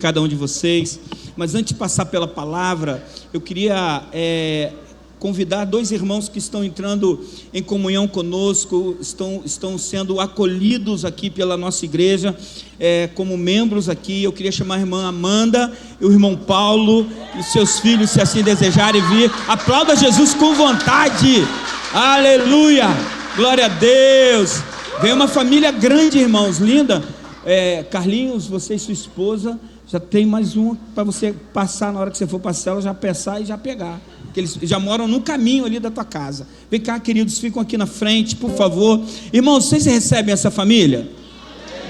Cada um de vocês, mas antes de passar pela palavra, eu queria convidar dois irmãos que estão entrando em comunhão conosco, estão sendo acolhidos aqui pela nossa igreja, como membros aqui. Eu queria chamar a irmã Amanda e o irmão Paulo e seus filhos, se assim desejarem vir. Aplauda Jesus com vontade, aleluia, glória a Deus. Vem uma família grande, irmãos, linda. Carlinhos, você e sua esposa, já tem mais uma para você passar. Na hora que você for para a cela, já passar e já pegar, porque eles já moram no caminho ali da tua casa. Vem cá, queridos, ficam aqui na frente, por favor. Irmãos, vocês recebem essa família?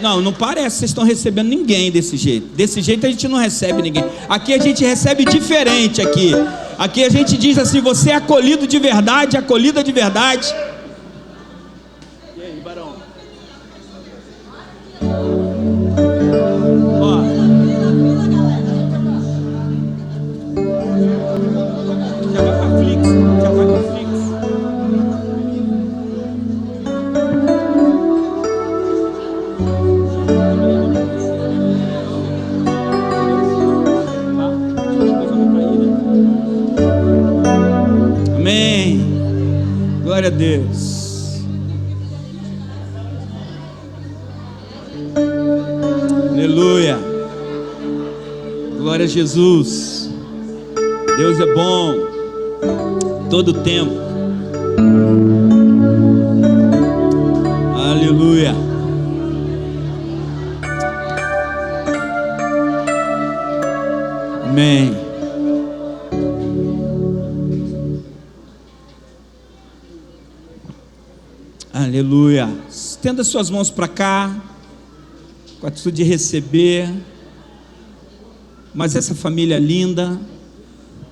Não parece que vocês estão recebendo ninguém desse jeito. Desse jeito a gente não recebe ninguém. Aqui a gente recebe diferente aqui. Aqui a gente diz assim: você é acolhido de verdade, acolhida de verdade. E aí, Barão? Amém. Glória a Deus. Aleluia. Glória a Jesus. Deus é bom todo o tempo. Aleluia. Amém. Aleluia. Estenda suas mãos para cá, com a atitude de receber. Mas essa família linda,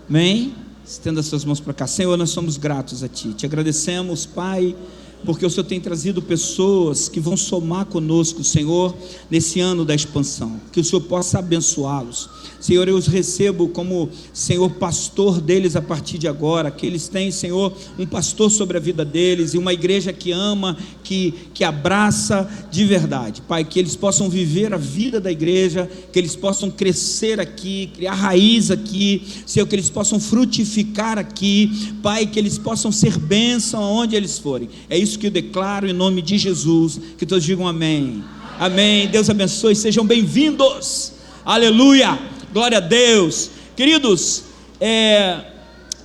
amém? Estenda suas mãos para cá. Senhor, nós somos gratos a Ti. Te agradecemos, Pai, porque o Senhor tem trazido pessoas que vão somar conosco, Senhor, nesse ano da expansão. Que o Senhor possa abençoá-los. Senhor, eu os recebo como, Senhor, pastor deles a partir de agora. Que eles têm, Senhor, um pastor sobre a vida deles e uma igreja que ama, que abraça de verdade. Pai, que eles possam viver a vida da igreja, que eles possam crescer aqui, criar raiz aqui. Senhor, que eles possam frutificar aqui. Pai, que eles possam ser bênção aonde eles forem. É isso que eu declaro em nome de Jesus. Que todos digam amém. Amém. Deus abençoe, sejam bem-vindos. Aleluia. Glória a Deus. Queridos,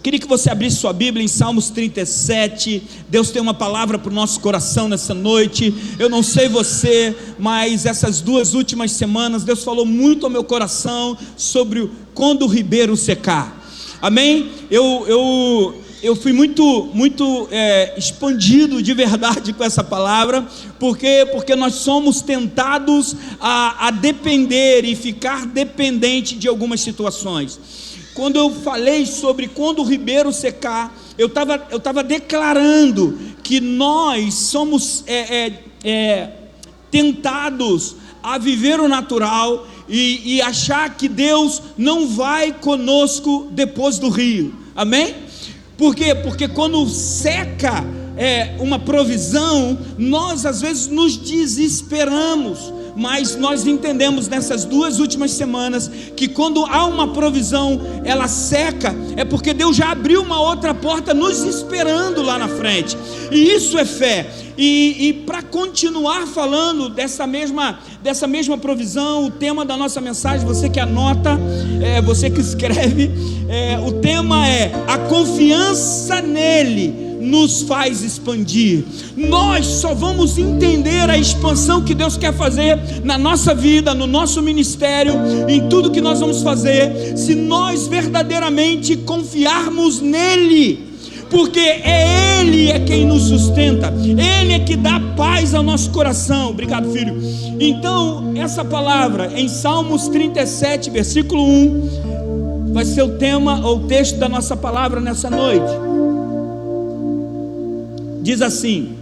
queria que você abrisse sua Bíblia em Salmos 37. Deus tem uma palavra para o nosso coração nessa noite. Eu não sei você, mas essas 2 últimas semanas Deus falou muito ao meu coração sobre quando o ribeiro secar. Amém? Eu fui muito expandido de verdade com essa palavra, porque nós somos tentados a depender e ficar dependente de algumas situações. Quando eu falei sobre quando o ribeiro secar, eu estava declarando que nós somos tentados a viver o natural e achar que Deus não vai conosco depois do rio. Amém? Por quê? Porque quando seca uma provisão, nós às vezes nos desesperamos. Mas nós entendemos nessas 2 últimas semanas que quando há uma provisão, ela seca, é porque Deus já abriu uma outra porta nos esperando lá na frente. E isso é fé. E para continuar falando dessa mesma provisão, o tema da nossa mensagem, você que anota, você que escreve, o tema é: a confiança nele nos faz expandir. Nós só vamos entender a expansão que Deus quer fazer na nossa vida, no nosso ministério, em tudo que nós vamos fazer, se nós verdadeiramente confiarmos nele. Porque Ele é quem nos sustenta, Ele é que dá paz ao nosso coração. Obrigado, filho. Então, essa palavra em Salmos 37, versículo 1, vai ser o tema ou o texto da nossa palavra nessa noite. Diz assim: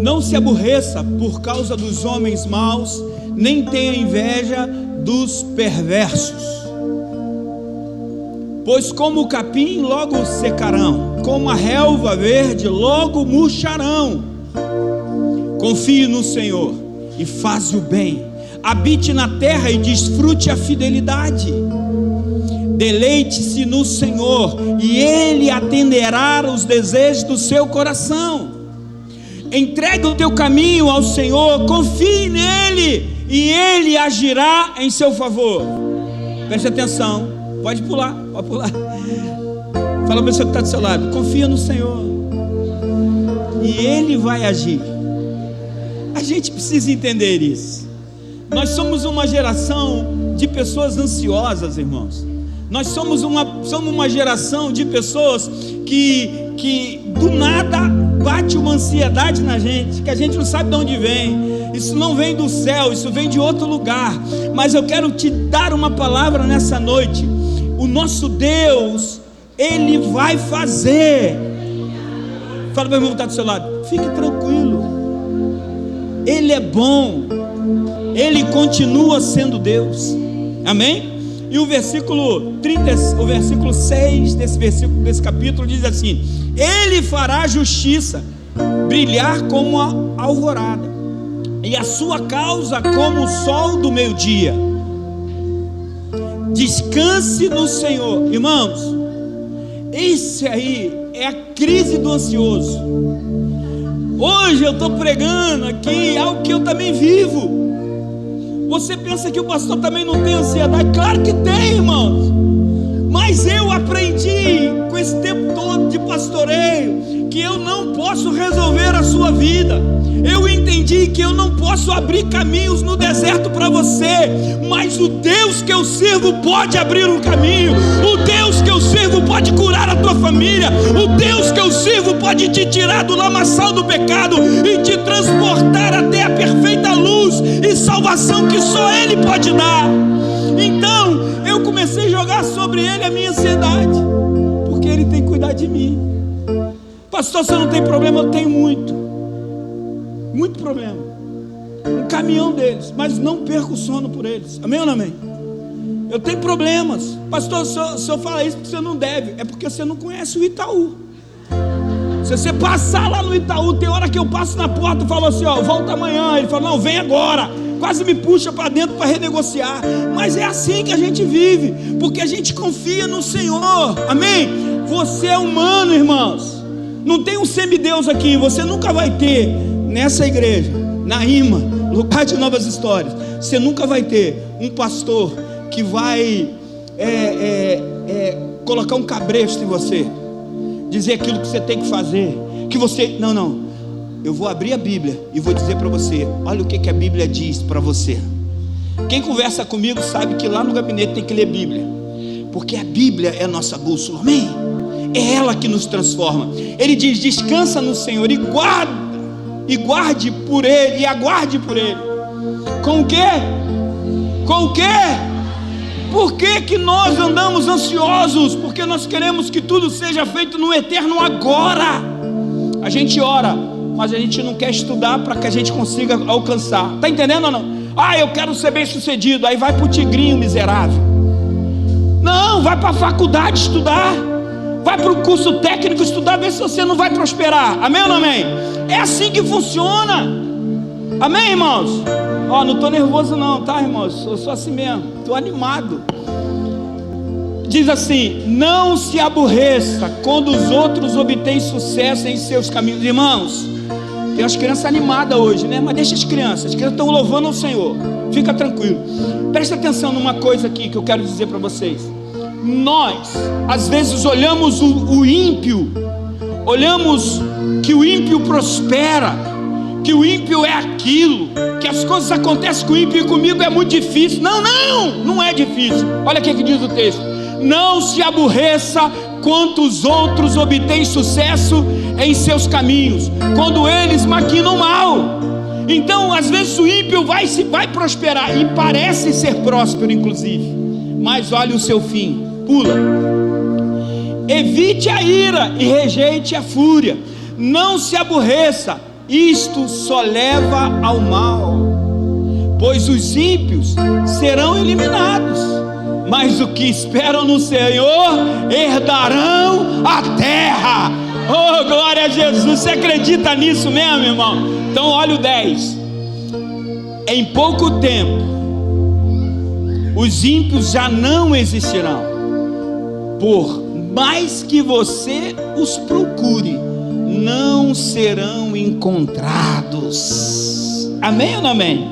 não se aborreça por causa dos homens maus, nem tenha inveja dos perversos, pois como o capim logo secarão, como a relva verde logo murcharão. Confie no Senhor e faze o bem, habite na terra e desfrute a fidelidade. Deleite-se no Senhor e Ele atenderá os desejos do seu coração. Entregue o teu caminho ao Senhor, confie nele e Ele agirá em seu favor. Preste atenção, pode pular. Fala para você que está do seu lado, confia no Senhor e Ele vai agir. A gente precisa entender isso. Nós somos uma geração de pessoas ansiosas, irmãos. Nós somos uma geração de pessoas que do nada bate uma ansiedade na gente, que a gente não sabe de onde vem. Isso não vem do céu, isso vem de outro lugar. Mas eu quero te dar uma palavra nessa noite. O nosso Deus, Ele vai fazer. Fala para o irmão que está do seu lado, fique tranquilo. Ele é bom, Ele continua sendo Deus. Amém? E o versículo 6 desse capítulo diz assim: Ele fará justiça brilhar como a alvorada, e a sua causa como o sol do meio-dia. Descanse no Senhor. Irmãos, esse aí é a crise do ansioso. Hoje eu estou pregando aqui algo que eu também vivo. Você pensa que o pastor também não tem ansiedade? Claro que tem, irmãos. Mas eu aprendi com esse tempo todo de pastoreio que eu não posso resolver a sua vida. Eu entendi que eu não posso abrir caminhos no deserto para você, mas o Deus que eu sirvo pode abrir um caminho. O Deus que eu sirvo pode curar a tua família. O Deus que eu sirvo pode te tirar do lamaçal do pecado e te transportar até a perfeita luz e salvação que só Ele pode dar. Então eu comecei a jogar sobre Ele a minha ansiedade, porque Ele tem que cuidar de mim. Pastor, você não tem problema? Eu tenho muito problema. Um caminhão deles, mas não perco o sono por eles. Amém ou não amém? Eu tenho problemas. Pastor, o senhor fala isso porque você não deve. É porque você não conhece o Itaú. Se você passar lá no Itaú, tem hora que eu passo na porta e falo assim, ó, volta amanhã. Ele fala, não, vem agora. Quase me puxa para dentro para renegociar. Mas é assim que a gente vive, porque a gente confia no Senhor. Amém? Você é humano, irmãos. Não tem um semideus aqui. Você nunca vai ter nessa igreja, na IMA, lugar de novas histórias. Você nunca vai ter um pastor que vai colocar um cabresto em você, dizer aquilo que você tem que fazer, que você, não, eu vou abrir a Bíblia e vou dizer para você, olha o que a Bíblia diz para você. Quem conversa comigo sabe que lá no gabinete tem que ler Bíblia, porque a Bíblia é a nossa bússola, amém? É ela que nos transforma. Ele diz, descansa no Senhor e guarde por Ele, e aguarde por Ele. Com o quê? Com o quê? Por que nós andamos ansiosos? Porque nós queremos que tudo seja feito no eterno agora. A gente ora, mas a gente não quer estudar para que a gente consiga alcançar. Está entendendo ou não? Eu quero ser bem sucedido. Aí vai para o tigrinho miserável. Não, vai para a faculdade estudar. Vai para o curso técnico estudar, ver se você não vai prosperar. Amém ou não amém? É assim que funciona. Amém, irmãos? Não estou nervoso não, tá, irmãos? Eu sou assim mesmo, estou animado. Diz assim, não se aborreça quando os outros obtêm sucesso em seus caminhos. Irmãos, tem umas crianças animadas hoje, né? Mas deixa as crianças estão louvando ao Senhor. Fica tranquilo. Presta atenção numa coisa aqui que eu quero dizer para vocês. Nós, às vezes, olhamos o ímpio, olhamos que o ímpio prospera, que o ímpio é aquilo, que as coisas acontecem com o ímpio e comigo é muito difícil. Não é difícil. Olha o que diz o texto: não se aborreça quando os outros obtêm sucesso em seus caminhos, quando eles maquinam mal. Então, às vezes o ímpio vai prosperar e parece ser próspero, inclusive, mas olha o seu fim. Pula. Evite a ira e rejeite a fúria. Não se aborreça, isto só leva ao mal. Pois os ímpios serão eliminados, mas os que esperam no Senhor herdarão a terra. Oh, glória a Jesus. Você acredita nisso mesmo, irmão? Então olha o 10. Em pouco tempo os ímpios já não existirão. Por mais que você os procure, não serão encontrados. Amém ou não amém?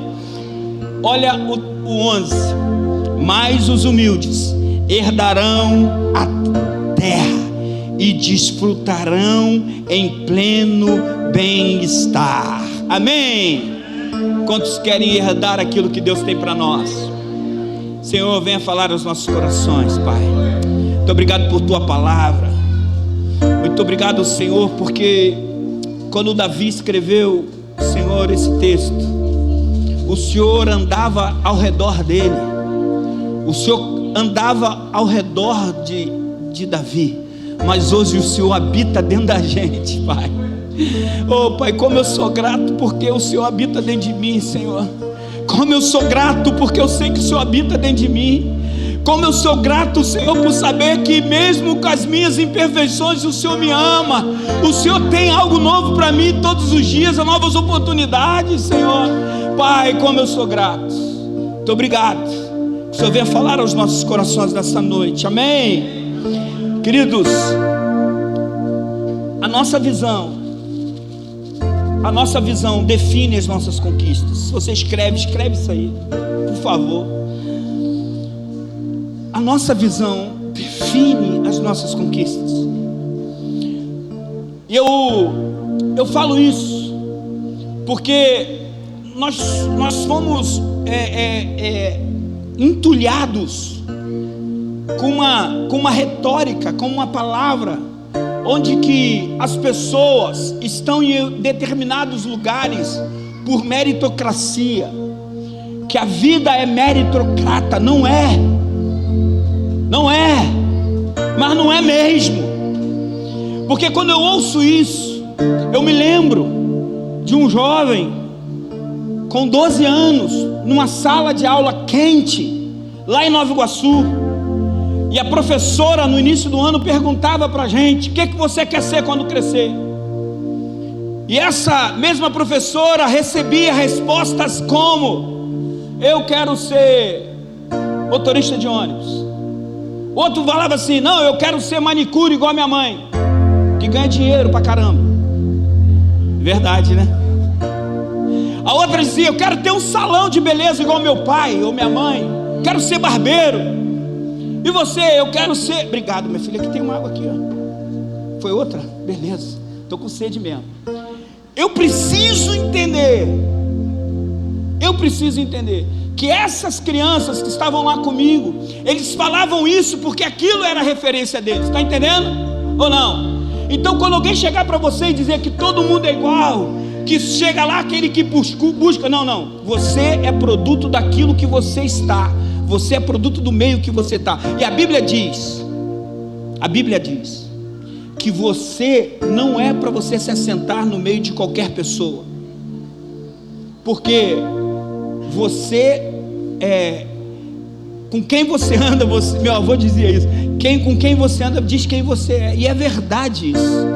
Olha o 11. Mas os humildes herdarão a terra e desfrutarão em pleno bem-estar. Amém? Quantos querem herdar aquilo que Deus tem para nós? Senhor, venha falar aos nossos corações, Pai. Muito obrigado por tua palavra. Muito obrigado, Senhor, porque quando Davi escreveu, Senhor, esse texto, o Senhor andava ao redor dele. O Senhor andava ao redor de Davi. Mas hoje o Senhor habita dentro da gente, Pai. Oh, Pai, como eu sou grato porque o Senhor habita dentro de mim, Senhor. Como eu sou grato porque eu sei que o Senhor habita dentro de mim. Como eu sou grato, Senhor, por saber que mesmo com as minhas imperfeições o Senhor me ama. O Senhor tem algo novo para mim todos os dias, novas oportunidades, Senhor. Pai, como eu sou grato. Muito obrigado. Que o Senhor venha falar aos nossos corações nessa noite. Amém. Queridos, a nossa visão define as nossas conquistas. Se você escreve isso aí, por favor. A nossa visão define as nossas conquistas. E eu falo isso porque nós fomos entulhados com uma retórica, com uma palavra, onde que as pessoas estão em determinados lugares por meritocracia, que a vida é meritocrata. Não é, mas não é mesmo, porque quando eu ouço isso, eu me lembro de um jovem com 12 anos, numa sala de aula quente, lá em Nova Iguaçu, e a professora no início do ano perguntava para a gente: o que você quer ser quando crescer? E essa mesma professora recebia respostas como: eu quero ser motorista de ônibus. Outro falava assim: não, eu quero ser manicure igual a minha mãe, que ganha dinheiro pra caramba. Verdade, né? A outra dizia: eu quero ter um salão de beleza igual meu pai ou minha mãe, quero ser barbeiro. E você? Eu quero ser... Obrigado, minha filha, que tem uma água aqui, ó. Foi outra? Beleza, estou com sede mesmo. Eu preciso entender que essas crianças que estavam lá comigo, eles falavam isso porque aquilo era a referência deles. Está entendendo? Ou não? Então quando alguém chegar para você e dizer que todo mundo é igual, que chega lá aquele que busca, não, você é produto daquilo que você está. Você é produto do meio que você está. E a Bíblia diz que você não é para você se assentar no meio de qualquer pessoa, porque você é com quem você anda. Meu avô dizia isso: com quem você anda diz quem você é. E é verdade isso.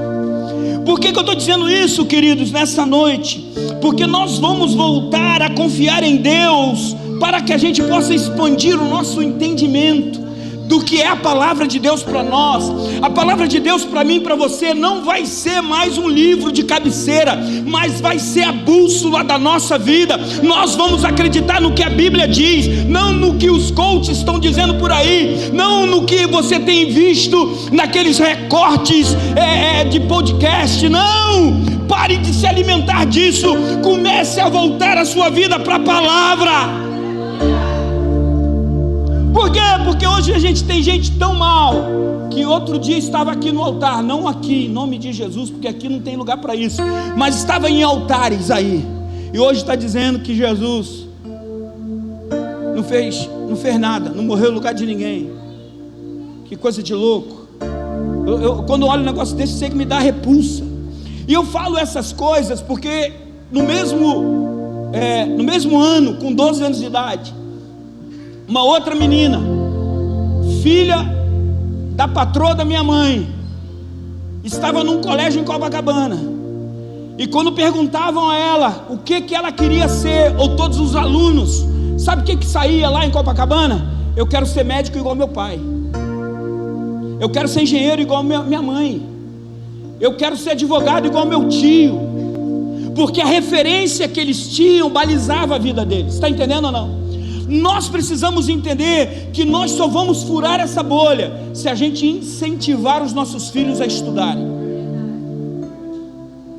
Por que eu estou dizendo isso, queridos, nessa noite? Porque nós vamos voltar a confiar em Deus, para que a gente possa expandir o nosso entendimento do que é a palavra de Deus para nós. A palavra de Deus para mim e para você não vai ser mais um livro de cabeceira, mas vai ser a bússola da nossa vida. Nós vamos acreditar no que a Bíblia diz, não no que os coaches estão dizendo por aí, não no que você tem visto naqueles recortes de podcast. Não, pare de se alimentar disso, comece a voltar a sua vida para a palavra. Por quê? Porque hoje a gente tem gente tão mal, que outro dia estava aqui no altar, não aqui em nome de Jesus, porque aqui não tem lugar para isso, mas estava em altares aí, e hoje está dizendo que Jesus não fez nada, não morreu no lugar de ninguém. Que coisa de louco. Eu quando olho um negócio desse, sei que me dá repulsa. E eu falo essas coisas porque no mesmo ano, com 12 anos de idade, uma outra menina, filha da patroa da minha mãe, estava num colégio em Copacabana, e quando perguntavam a ela o que ela queria ser, ou todos os alunos, sabe o que saía lá em Copacabana? eu quero ser médico igual meu pai, eu quero ser engenheiro igual minha mãe, eu quero ser advogado igual meu tio, porque a referência que eles tinham balizava a vida deles. Está entendendo ou não? Nós precisamos entender que nós só vamos furar essa bolha se a gente incentivar os nossos filhos a estudarem.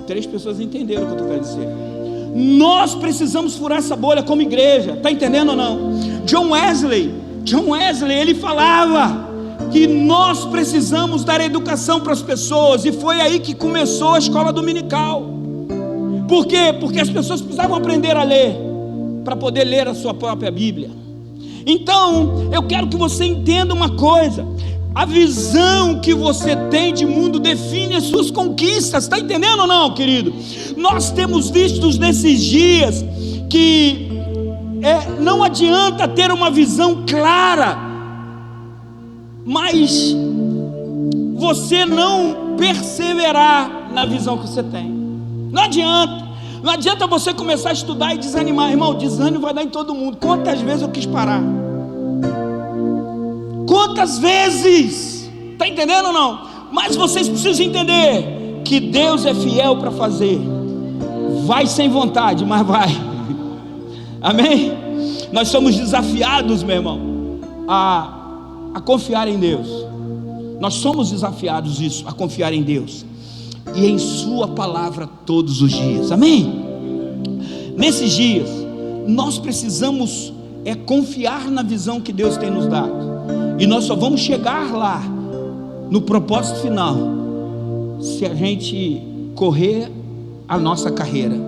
3 pessoas entenderam o que eu estou querendo dizer. Nós precisamos furar essa bolha como igreja. Está entendendo ou não? John Wesley, ele falava que nós precisamos dar educação para as pessoas, e foi aí que começou a escola dominical. Por quê? Porque as pessoas precisavam aprender a ler, para poder ler a sua própria Bíblia. Então, eu quero que você entenda uma coisa: a visão que você tem de mundo define as suas conquistas. Está entendendo ou não, querido? Nós temos visto nesses dias que não adianta ter uma visão clara, mas você não perseverar na visão que você tem. Não adianta você começar a estudar e desanimar. Irmão, desânimo vai dar em todo mundo. Quantas vezes eu quis parar? Quantas vezes? Está entendendo ou não? Mas vocês precisam entender que Deus é fiel para fazer. Vai sem vontade, mas vai. Amém? Nós somos desafiados, meu irmão, a confiar em Deus. Nós somos desafiados a confiar em Deus e em sua palavra todos os dias. Amém? Nesses dias nós precisamos confiar na visão que Deus tem nos dado, e nós só vamos chegar lá no propósito final se a gente correr a nossa carreira.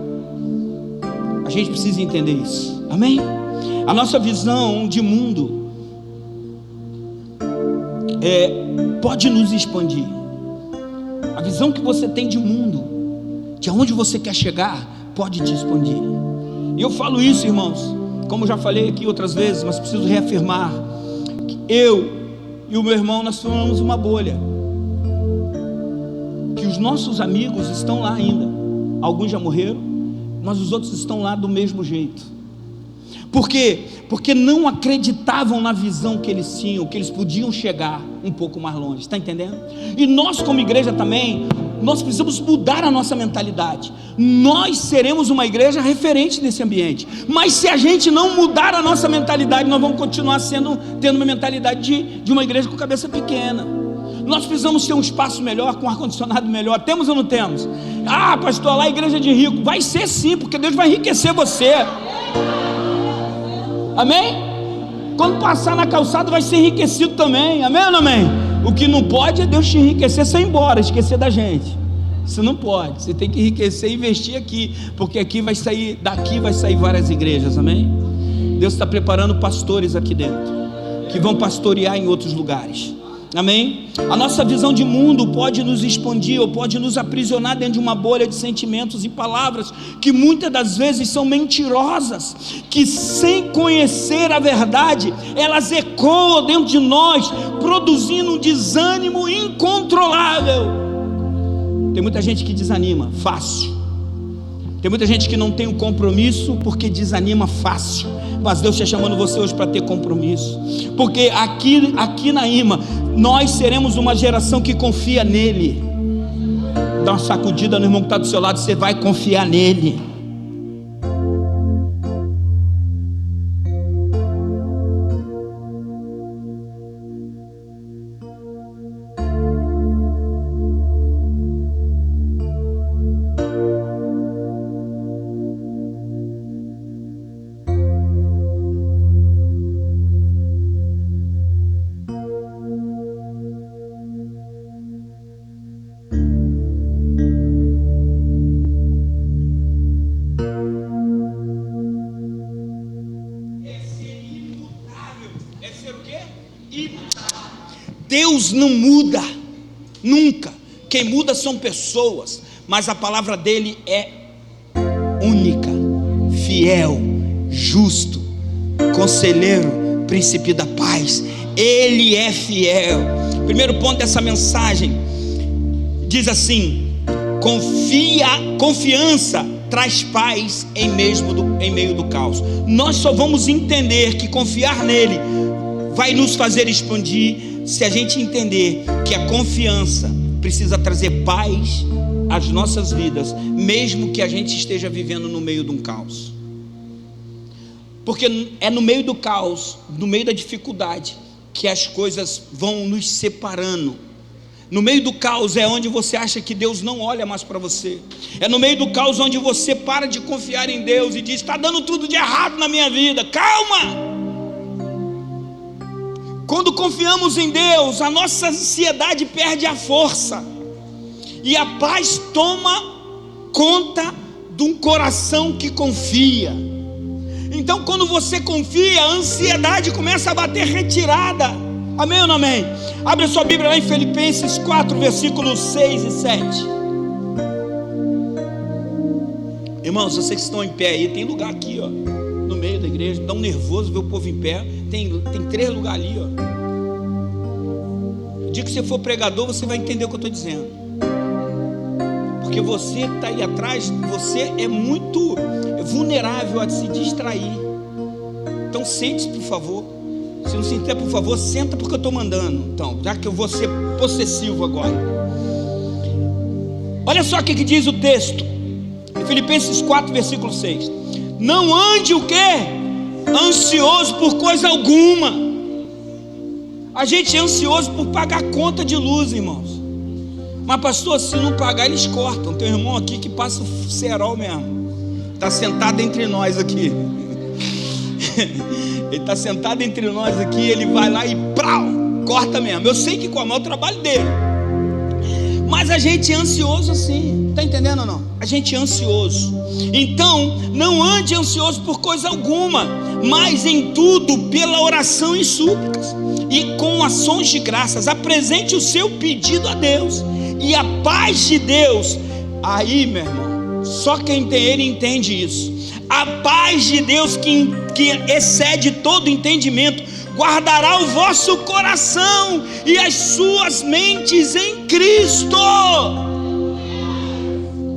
A gente precisa entender isso. Amém? A nossa visão de mundo pode nos expandir. A visão que você tem de mundo, de aonde você quer chegar, pode te expandir. E eu falo isso, irmãos, como já falei aqui outras vezes, mas preciso reafirmar, que eu e o meu irmão, nós formamos uma bolha, que os nossos amigos estão lá ainda. Alguns já morreram, mas os outros estão lá do mesmo jeito. Por quê? Porque não acreditavam na visão que eles tinham, que eles podiam chegar um pouco mais longe. Está entendendo? E nós como igreja também, nós precisamos mudar a nossa mentalidade. Nós seremos uma igreja referente nesse ambiente, mas se a gente não mudar a nossa mentalidade, nós vamos continuar tendo uma mentalidade de uma igreja com cabeça pequena. Nós precisamos ter um espaço melhor, com ar-condicionado melhor. Temos ou não temos? Ah, pastor, lá é igreja de rico. Vai ser sim, porque Deus vai enriquecer você. Amém? Quando passar na calçada vai ser enriquecido também. Amém ou não amém? O que não pode é Deus te enriquecer sem ir embora, esquecer da gente. Isso não pode. Você tem que enriquecer e investir aqui, porque daqui vai sair várias igrejas. Amém? Deus está preparando pastores aqui dentro, que vão pastorear em outros lugares. Amém? A nossa visão de mundo pode nos expandir, ou pode nos aprisionar dentro de uma bolha de sentimentos e palavras que muitas das vezes são mentirosas, que sem conhecer a verdade, elas ecoam dentro de nós, produzindo um desânimo incontrolável. Tem muita gente que desanima fácil. Tem muita gente que não tem um compromisso porque desanima fácil. Mas Deus está chamando você hoje para ter compromisso, porque aqui na IMA nós seremos uma geração que confia nele. Dá uma sacudida no irmão que está do seu lado, você vai confiar nele. Deus não muda, nunca. Quem muda são pessoas, mas a palavra dele é única, fiel, justo, conselheiro, príncipe da paz. Ele é fiel. Primeiro ponto dessa mensagem diz assim: confiança traz paz em meio do caos. Nós só vamos entender que confiar nele vai nos fazer expandir se a gente entender que a confiança precisa trazer paz às nossas vidas, mesmo que a gente esteja vivendo no meio de um caos. Porque é no meio do caos, no meio da dificuldade, que as coisas vão nos separando. No meio do caos é onde você acha que Deus não olha mais para você. É no meio do caos onde você para de confiar em Deus e diz: está dando tudo de errado na minha vida. Calma! Quando confiamos em Deus, a nossa ansiedade perde a força e a paz toma conta de um coração que confia. Então, quando você confia, a ansiedade começa a bater retirada. Amém ou não amém? Abre a sua Bíblia lá em Filipenses 4, versículos 6 e 7. Irmãos, vocês que estão em pé aí, tem lugar aqui, ó, no meio da igreja. Dá um nervoso ver o povo em pé. Tem 3 lugares ali, ó. O dia que você for pregador, você vai entender o que eu estou dizendo. Porque você que está aí atrás, você é muito vulnerável a se distrair. Então sente-se, por favor. Se não sentar, por favor, senta, porque eu estou mandando. Então, já que eu vou ser possessivo agora. Olha só o que diz o texto em Filipenses 4, versículo 6. Não ande o quê? Ansioso por coisa alguma. A gente é ansioso por pagar conta de luz, irmãos. Mas pastor, se não pagar, eles cortam. Tem um irmão aqui que passa o cerol mesmo. Está sentado entre nós aqui. Ele está sentado entre nós aqui. Ele vai lá e prau, corta mesmo. Eu sei que com a mão é o trabalho dele. Mas a gente é ansioso assim. Está entendendo ou não? A gente é ansioso. Então, não ande ansioso por coisa alguma, mas em tudo, pela oração e súplicas, e com ações de graças, apresente o seu pedido a Deus. E a paz de Deus, aí, meu irmão, só quem tem Ele entende isso. A paz de Deus que excede todo entendimento, guardará o vosso coração e as suas mentes em Cristo.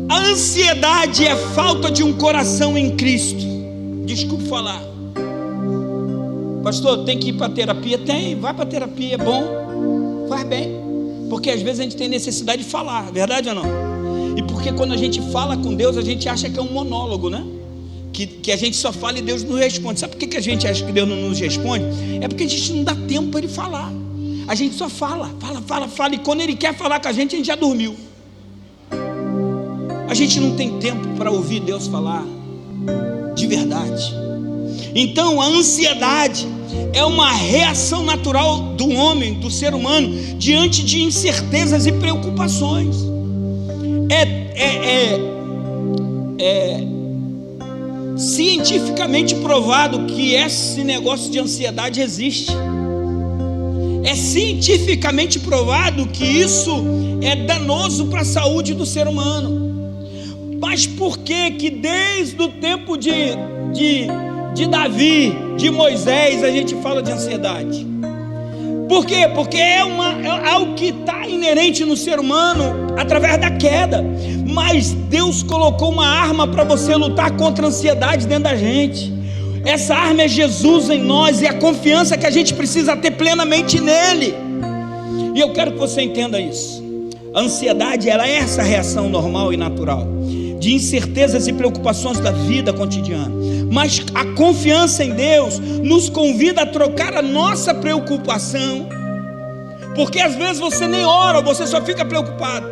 A ansiedade é falta de um coração em Cristo. Desculpe falar. Pastor, tem que ir para terapia? Tem, vai para terapia, é bom, faz bem. Porque às vezes a gente tem necessidade de falar, verdade ou não? E porque quando a gente fala com Deus, a gente acha que é um monólogo, né? Que a gente só fala e Deus não responde. Sabe por que a gente acha que Deus não nos responde? É porque a gente não dá tempo para Ele falar. A gente só fala. E quando Ele quer falar com a gente já dormiu. A gente não tem tempo para ouvir Deus falar de verdade. Então a ansiedade é uma reação natural do homem, do ser humano, diante de incertezas e preocupações. Cientificamente provado que esse negócio de ansiedade existe. É cientificamente provado que isso é danoso para a saúde do ser humano. Mas por que desde o tempo de Davi, de Moisés, a gente fala de ansiedade? Por quê? Porque é algo que está inerente no ser humano através da queda. Mas Deus colocou uma arma para você lutar contra a ansiedade dentro da gente. Essa arma é Jesus em nós e a confiança que a gente precisa ter plenamente nele. E eu quero que você entenda isso. A ansiedade, ela é essa reação normal e natural de incertezas e preocupações da vida cotidiana. Mas a confiança em Deus nos convida a trocar a nossa preocupação, porque às vezes você nem ora, você só fica preocupado.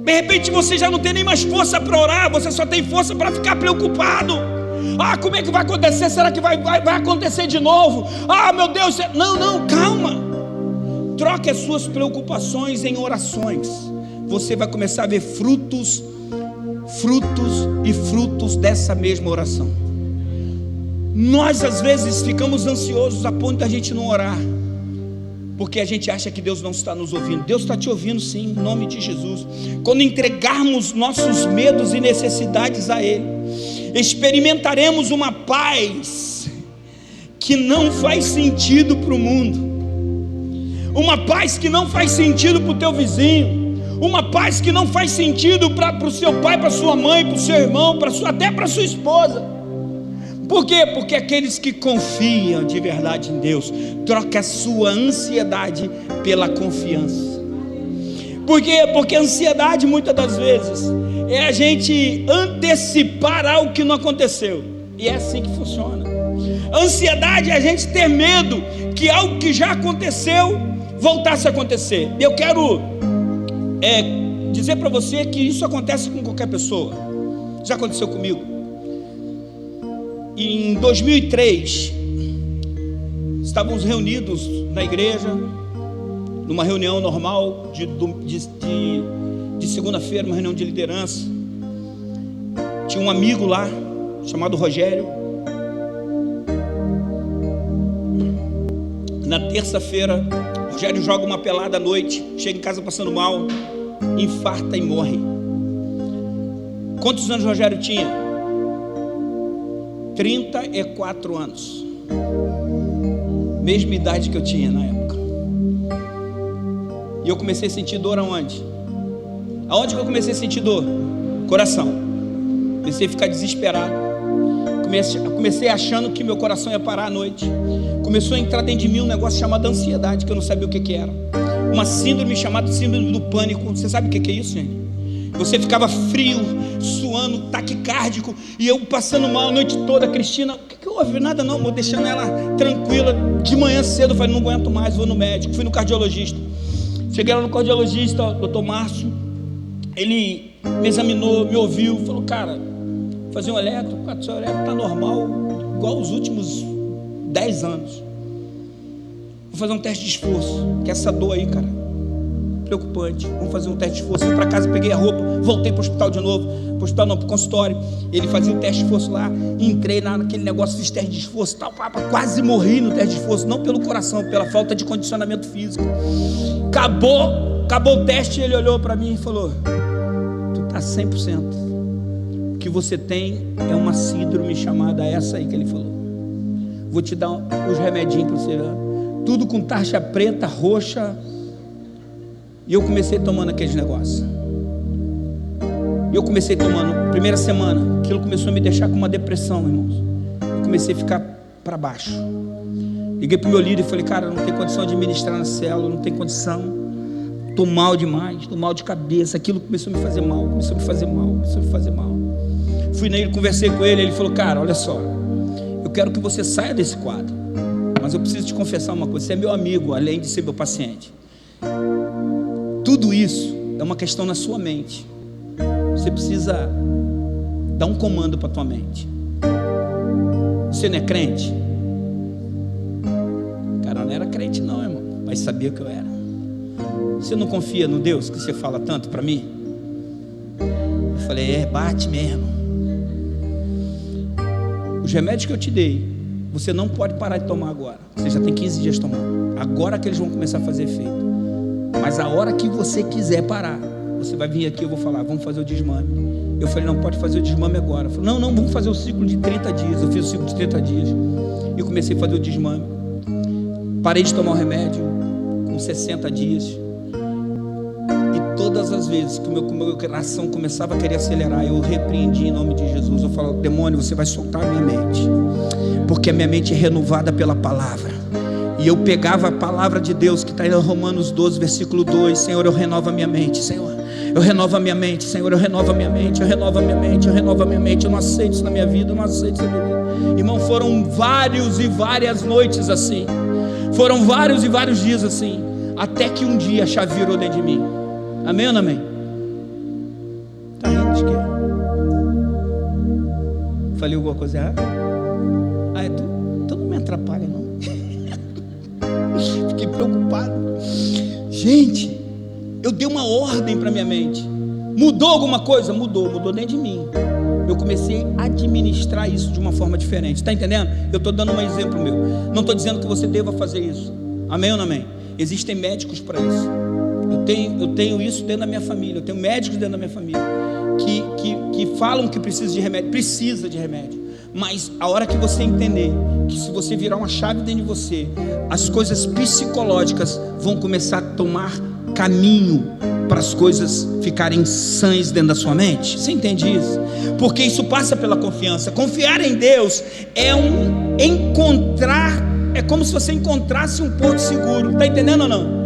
De repente você já não tem nem mais força para orar, você só tem força para ficar preocupado. Como é que vai acontecer? Será que vai acontecer de novo? Meu Deus, não, calma. Troque as suas preocupações em orações. Você vai começar a ver frutos dessa mesma oração. Nós às vezes ficamos ansiosos a ponto da gente não orar, porque a gente acha que Deus não está nos ouvindo. Deus está te ouvindo sim, em nome de Jesus. Quando entregarmos nossos medos e necessidades a Ele, experimentaremos uma paz que não faz sentido para o mundo, uma paz que não faz sentido para o teu vizinho, uma paz que não faz sentido para o seu pai, para sua mãe, para o seu irmão, até para a sua esposa. Por quê? Porque aqueles que confiam de verdade em Deus trocam a sua ansiedade pela confiança. Por quê? Porque a ansiedade muitas das vezes é a gente antecipar algo que não aconteceu, e é assim que funciona. A ansiedade é a gente ter medo que algo que já aconteceu voltasse a acontecer. Eu quero dizer para você que isso acontece com qualquer pessoa. Já aconteceu comigo. Em 2003, estávamos reunidos na igreja, numa reunião normal de segunda-feira, uma reunião de liderança. Tinha um amigo lá, chamado Rogério. Na terça-feira, Rogério joga uma pelada à noite, chega em casa passando mal, infarta e morre. Quantos anos Rogério tinha? 34 anos. Mesma idade que eu tinha na época. E eu comecei a sentir dor aonde? Aonde que eu comecei a sentir dor? Coração. Comecei a ficar desesperado. Comecei achando que meu coração ia parar à noite. Começou a entrar dentro de mim um negócio chamado ansiedade, que eu não sabia o que era. Uma síndrome chamada síndrome do pânico. Você sabe o que é isso, gente? Você ficava frio, suando, taquicárdico, e eu passando mal a noite toda. Cristina, o que houve? Nada não, vou deixando ela tranquila. De manhã cedo eu falei, não aguento mais, vou no médico. Fui no cardiologista. Cheguei lá no cardiologista, doutor Márcio. Ele me examinou, me ouviu, falou, cara, fazer um eletro, o seu eletro está normal, igual os últimos 10 anos. Vou fazer um teste de esforço, que essa dor aí, cara, preocupante. Vamos fazer um teste de esforço. Fui para casa, peguei a roupa, voltei para o hospital de novo. Para o hospital não, para o consultório. Ele fazia o teste de esforço lá, entrei naquele negócio, fiz teste de esforço, tal, quase morri no teste de esforço, não pelo coração, pela falta de condicionamento físico. Acabou o teste, ele olhou para mim e falou, tu tá 100%. O que você tem é uma síndrome chamada essa aí que ele falou. Vou te dar os remedinhos para você ver. Tudo com taxa preta, roxa. E eu comecei tomando aqueles negócios. E eu comecei tomando, primeira semana, aquilo começou a me deixar com uma depressão, irmãos. Eu comecei a ficar para baixo. Liguei para o meu líder e falei, cara, não tem condição de ministrar na célula, não tem condição. Estou mal demais, estou mal de cabeça. Aquilo começou a me fazer mal, começou a me fazer mal. Fui nele, conversei com ele, ele falou, cara, olha só, eu quero que você saia desse quadro, mas eu preciso te confessar uma coisa, você é meu amigo, além de ser meu paciente. Tudo isso é uma questão na sua mente. Você precisa dar um comando para a tua mente. Você não é crente? Cara, eu não era crente não, irmão, mas sabia que eu era. Você não confia no Deus que você fala tanto para mim? Eu falei, bate mesmo. Os remédios que eu te dei, você não pode parar de tomar agora. Você já tem 15 dias tomando. Agora que eles vão começar a fazer efeito. Mas a hora que você quiser parar, você vai vir aqui, eu vou falar, vamos fazer o desmame. Eu falei, não pode fazer o desmame agora. Eu falei, não, vamos fazer o ciclo de 30 dias. Eu fiz o ciclo de 30 dias. E comecei a fazer o desmame. Parei de tomar o remédio com 60 dias. E todas as vezes que o meu coração começava a querer acelerar, eu repreendi em nome de Jesus. Eu falo, demônio, você vai soltar a minha mente, porque a minha mente é renovada pela palavra. E eu pegava a palavra de Deus que está em Romanos 12, versículo 2. Senhor, eu renovo a minha mente, Senhor. Eu renovo a minha mente, Senhor. Eu renovo a minha mente, eu renovo a minha mente, eu renovo a minha mente. Eu não aceito isso na minha vida, eu não aceito isso na minha vida. Irmão, foram vários e várias noites assim. Foram vários e vários dias assim. Até que um dia a chave virou dentro de mim. Amém ou não amém? Está rindo de quê? Falei alguma coisa errada? É tu? Então não me atrapalha não. Fiquei preocupado. Gente, eu dei uma ordem para minha mente. Mudou alguma coisa? Mudou dentro de mim. Eu comecei a administrar isso de uma forma diferente. Está entendendo? Eu estou dando um exemplo meu. Não estou dizendo que você deva fazer isso. Amém ou não amém? Existem médicos para isso. Eu tenho isso dentro da minha família. Eu tenho médicos dentro da minha família que falam que precisa de remédio. Mas a hora que você entender que se você virar uma chave dentro de você, as coisas psicológicas vão começar a tomar caminho para as coisas ficarem sãs dentro da sua mente. Você entende isso? Porque isso passa pela confiança. Confiar em Deus é é como se você encontrasse um porto seguro. Está entendendo ou não?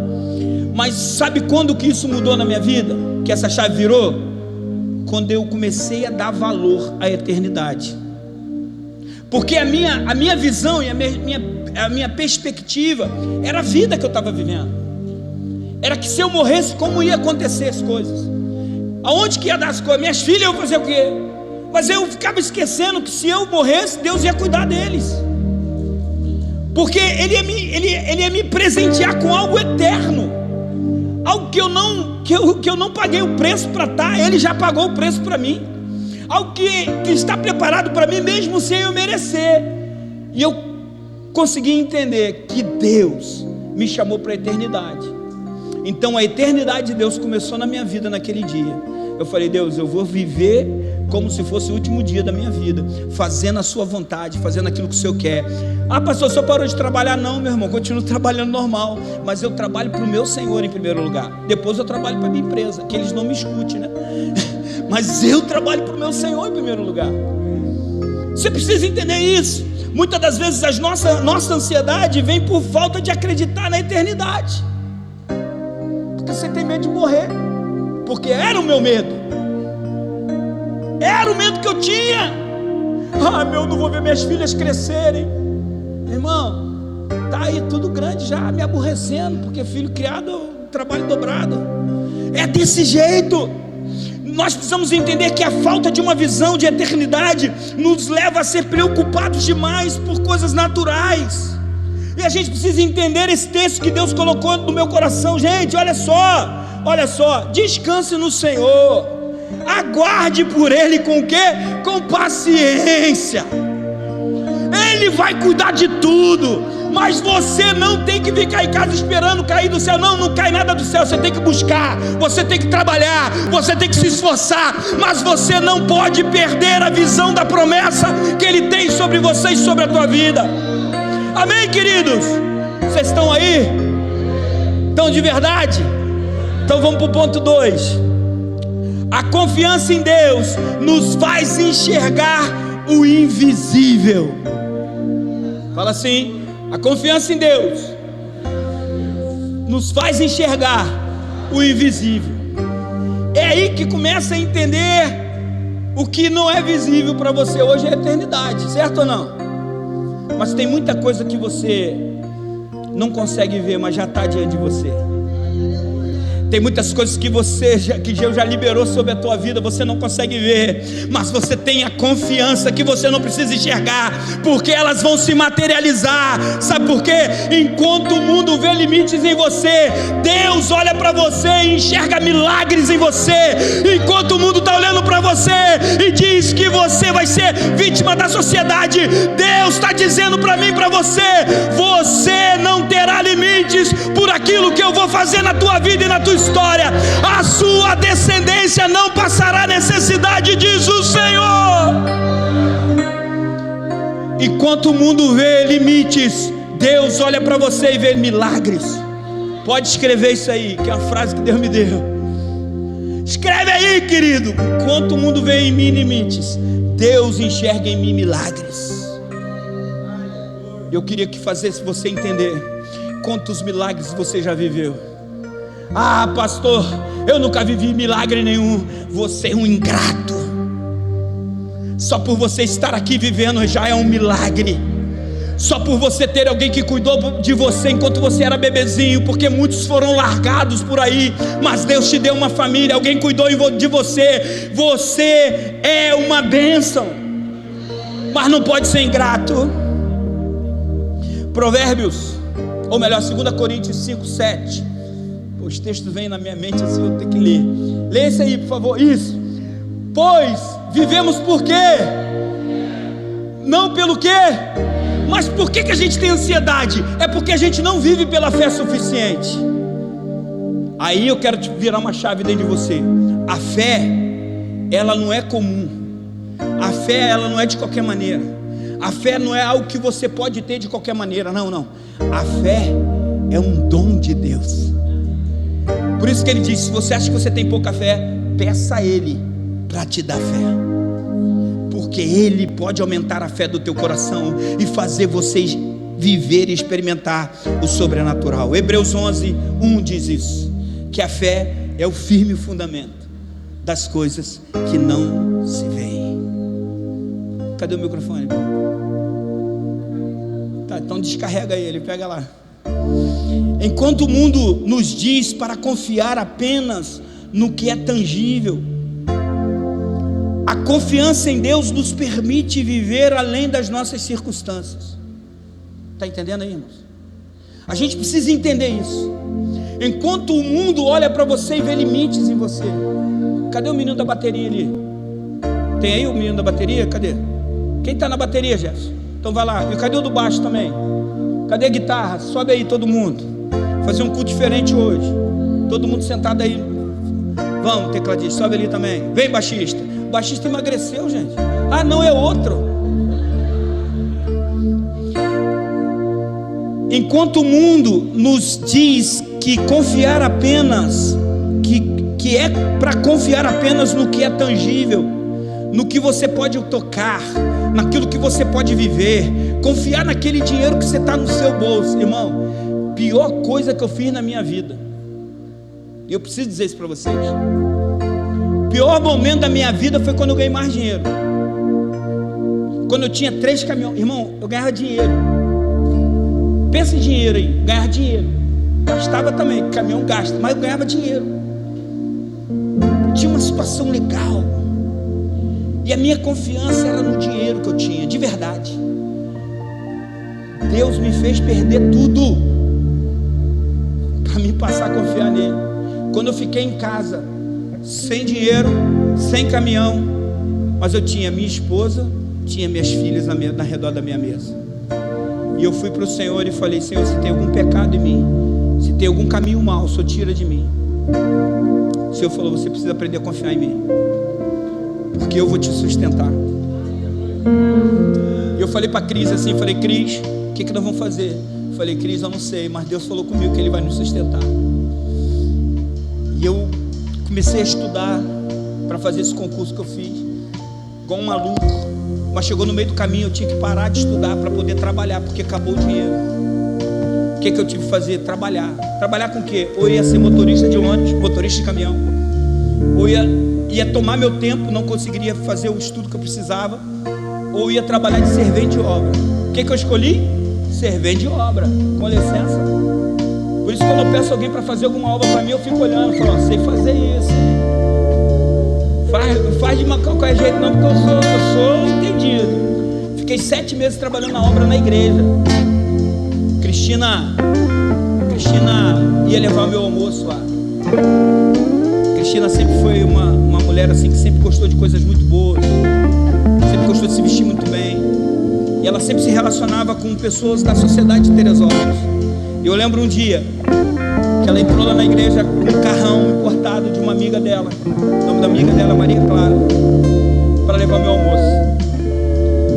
Mas sabe quando que isso mudou na minha vida? Que essa chave virou? Quando eu comecei a dar valor à eternidade. Porque a minha visão e a minha perspectiva era a vida que eu estava vivendo. Era que se eu morresse, como ia acontecer as coisas? Aonde que ia dar as coisas? Minhas filhas iam fazer o quê? Mas eu ficava esquecendo que se eu morresse, Deus ia cuidar deles. Porque Ele ia me presentear com algo eterno. Algo que eu não paguei o preço para estar, Ele já pagou o preço para mim. Algo que está preparado para mim mesmo sem eu merecer. E eu consegui entender que Deus me chamou para a eternidade. Então a eternidade de Deus começou na minha vida naquele dia. Eu falei: Deus, eu vou viver como se fosse o último dia da minha vida, fazendo a sua vontade, fazendo aquilo que o Senhor quer. Ah, pastor, o senhor parou de trabalhar? Não, meu irmão, continuo trabalhando normal, mas eu trabalho para o meu Senhor em primeiro lugar. Depois eu trabalho para a minha empresa, que eles não me escutem, né? Mas eu trabalho para o meu Senhor em primeiro lugar. Você precisa entender isso. Muitas das vezes a nossa ansiedade vem por falta de acreditar na eternidade. Porque você tem medo de morrer. Porque era o meu medo. Era o medo que eu tinha. Ah, não vou ver minhas filhas crescerem. Irmão, tá aí tudo grande já, me aborrecendo, porque filho criado, trabalho dobrado. É desse jeito. Nós precisamos entender que a falta de uma visão de eternidade nos leva a ser preocupados demais por coisas naturais. E a gente precisa entender esse texto que Deus colocou no meu coração. Gente, olha só, descanse no Senhor, aguarde por Ele com o quê? Com paciência. Ele vai cuidar de tudo, mas você não tem que ficar em casa esperando cair do céu. Não cai nada do céu. Você tem que buscar, você tem que trabalhar, você tem que se esforçar, mas você não pode perder a visão da promessa que Ele tem sobre você e sobre a tua vida. Amém, queridos? Vocês estão aí? Estão de verdade? Então vamos para o ponto 2. A confiança em Deus nos faz enxergar o invisível. Fala assim: a confiança em Deus nos faz enxergar o invisível. É aí que começa a entender o que não é visível para você hoje é a eternidade, certo ou não? Mas tem muita coisa que você não consegue ver, mas já está diante de você. Tem muitas coisas que Deus já liberou sobre a tua vida, você não consegue ver, mas você tem a confiança que você não precisa enxergar, porque elas vão se materializar. Sabe por quê? Enquanto o mundo vê limites em você, Deus olha para você e enxerga milagres em você. Enquanto o mundo está olhando para você e diz que você vai ser vítima da sociedade, Deus está dizendo para mim e para você: você não terá limites por aquilo que eu vou fazer na tua vida e na tua história. A sua descendência não passará necessidade, diz o Senhor. Enquanto o mundo vê limites, Deus olha para você e vê milagres. Pode escrever isso aí, que é a frase que Deus me deu. Escreve aí, querido. Enquanto o mundo vê em mim limites, Deus enxerga em mim milagres. Eu queria que fizesse você entender quantos milagres você já viveu. Ah, pastor, eu nunca vivi milagre nenhum. Você é um ingrato. Só por você estar aqui vivendo já é um milagre. Só por você ter alguém que cuidou de você enquanto você era bebezinho, porque muitos foram largados por aí, mas Deus te deu uma família, alguém cuidou de você. Você é uma bênção, mas não pode ser ingrato. Provérbios, ou melhor, 2 Coríntios 5:7. Os textos vêm na minha mente assim, eu tenho que ler. Lê isso aí, por favor. Isso. Pois vivemos por quê? Não pelo quê? Mas por que a gente tem ansiedade? É porque a gente não vive pela fé suficiente. Aí eu quero te virar uma chave dentro de você. A fé, ela não é comum. A fé, ela não é de qualquer maneira. A fé não é algo que você pode ter de qualquer maneira. Não. A fé é um dom de Deus. Por isso que ele diz: se você acha que você tem pouca fé, peça a Ele para te dar fé, porque Ele pode aumentar a fé do teu coração e fazer vocês viver e experimentar o sobrenatural. Hebreus 11:1 diz isso, que a fé é o firme fundamento das coisas que não se veem. Cadê o microfone? Tá, então descarrega ele, pega lá. Enquanto o mundo nos diz para confiar apenas no que é tangível, a confiança em Deus nos permite viver além das nossas circunstâncias. Está entendendo aí, irmãos? A gente precisa entender isso. Enquanto o mundo olha para você e vê limites em você. Cadê o menino da bateria ali? Tem aí o menino da bateria? Cadê? Quem está na bateria, Jefferson? Então vai lá. E cadê o do baixo também? Cadê a guitarra? Sobe aí todo mundo. Fazer um culto diferente hoje. Todo mundo sentado aí. Vamos, tecladista, sobe ali também. Vem, baixista. O baixista emagreceu, gente. Ah, não, é outro. Enquanto o mundo nos diz que confiar apenas, que é para confiar apenas no que é tangível, no que você pode tocar, naquilo que você pode viver, confiar naquele dinheiro que você está no seu bolso. Irmão, pior coisa que eu fiz na minha vida, e eu preciso dizer isso para vocês, o pior momento da minha vida foi quando eu ganhei mais dinheiro. Quando eu tinha 3 caminhões, irmão, eu ganhava dinheiro. Pensa em dinheiro aí, ganhar dinheiro. Gastava também, caminhão gasta, mas eu ganhava dinheiro. Tinha uma situação legal. E a minha confiança era no dinheiro que eu tinha, de verdade. Deus me fez perder tudo para me passar a confiar nele. Quando eu fiquei em casa, sem dinheiro, sem caminhão, mas eu tinha minha esposa, tinha minhas filhas na redor da minha mesa. E eu fui para o Senhor e falei: Senhor, se tem algum pecado em mim, se tem algum caminho mau, o Senhor tira de mim. O Senhor falou: você precisa aprender a confiar em mim, porque eu vou te sustentar. E eu falei para a Cris assim, falei: Cris, o que nós vamos fazer? Eu falei: Cris, eu não sei, mas Deus falou comigo que Ele vai nos sustentar. E eu comecei a estudar para fazer esse concurso que eu fiz, igual um maluco. Mas chegou no meio do caminho, eu tinha que parar de estudar para poder trabalhar, porque acabou o dinheiro. O que eu tive que fazer? Trabalhar. Trabalhar com o quê? Ou ia ser motorista de ônibus, motorista de caminhão, ou ia tomar meu tempo, não conseguiria fazer o estudo que eu precisava, ou ia trabalhar de servente de obra. O que eu escolhi? Servente de obra, com licença. Por isso, quando eu peço alguém para fazer alguma obra para mim, eu fico olhando e falo: sei fazer isso. Faz de qualquer jeito não, porque eu sou entendido. Fiquei 7 meses trabalhando na obra na igreja. Cristina ia levar o meu almoço lá. Cristina sempre foi uma mulher assim, que sempre gostou de coisas muito boas, sempre gostou de se vestir muito bem, e ela sempre se relacionava com pessoas da sociedade de Teresópolis. E eu lembro um dia que ela entrou lá na igreja com um carrão importado de uma amiga dela. O nome da amiga dela é Maria Clara, para levar meu almoço.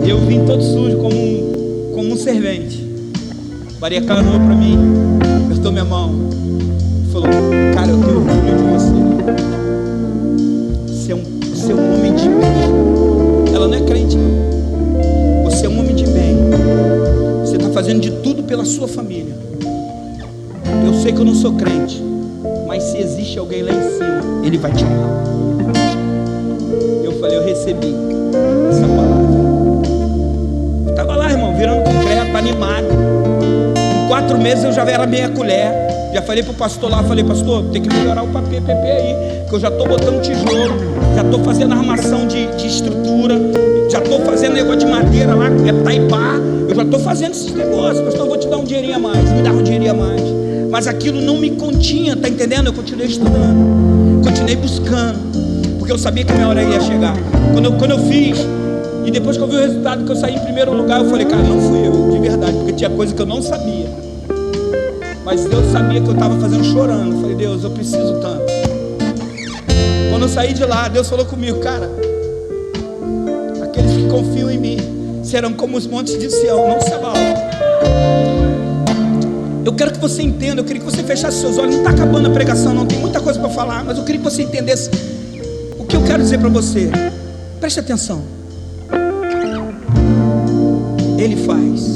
E eu vim todo sujo como um servente. Maria Clara olhou para mim, apertou minha mão e falou: cara, eu tenho orgulho de você. Você é um homem de bem. Ela não é crente, não. Você é um homem de bem. Você está fazendo de tudo pela sua família. Eu sei que eu não sou crente, mas se existe alguém lá em cima, Ele vai te amar. Eu falei: eu recebi essa palavra. Estava lá, irmão, virando concreto, animado. Em 4 meses eu já era meia colher. Já falei pro pastor lá, falei: pastor, tem que melhorar o PP aí, que eu já estou botando tijolo, já estou fazendo armação de estrutura, já estou fazendo negócio de madeira lá, é taipá, eu já estou fazendo esses negócios. Pastor, eu vou te dar um dinheirinho a mais. Me dá um dinheirinho a mais. Mas aquilo não me continha, tá entendendo? Eu continuei estudando, continuei buscando, porque eu sabia que a minha hora ia chegar. Quando eu fiz, e depois que eu vi o resultado, que eu saí em primeiro lugar, eu falei: cara, não fui eu, de verdade, porque tinha coisa que eu não sabia, mas Deus sabia que eu estava fazendo chorando. Eu falei: Deus, eu preciso tanto. Quando eu saí de lá, Deus falou comigo: cara, aqueles que confiam em mim serão como os montes de Sião, não se abalam. Eu quero que você entenda, eu queria que você fechasse seus olhos. Não está acabando a pregação não, tem muita coisa para falar, mas eu queria que você entendesse o que eu quero dizer para você. Preste atenção. Ele faz.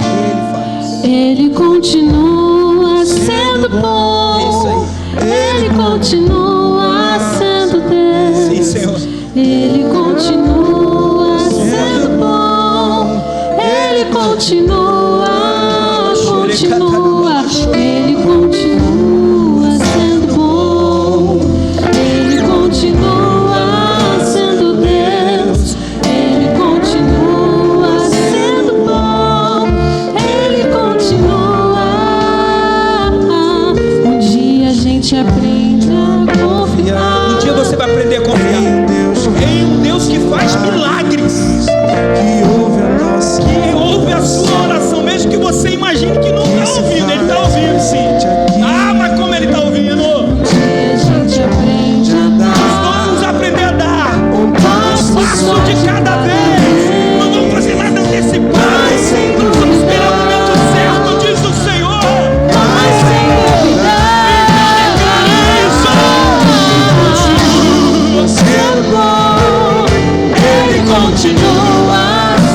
Ele continua sendo bom. É isso aí. Ele continua sendo Deus. Sim, Senhor. Ele continua sendo bom. Ele continua. Ele continua sendo bom. Ele continua sendo Deus. Ele continua sendo bom. Ele continua. Um dia a gente aprende a confiar. Um dia você vai aprender a confiar em um Deus que faz milagres, que ouve a sua oração, mesmo que você imagine que não está ouvindo. Ele está ouvindo, sim. Ah, mas como ele está ouvindo? Um dia a gente aprende a Nós dar vamos aprender a dar um passo passo de cada vez. Não vamos fazer nada antecipado. Nós vamos esperar o momento certo, diz o Senhor. mas sem duvidar. Sendo bom, Ele continua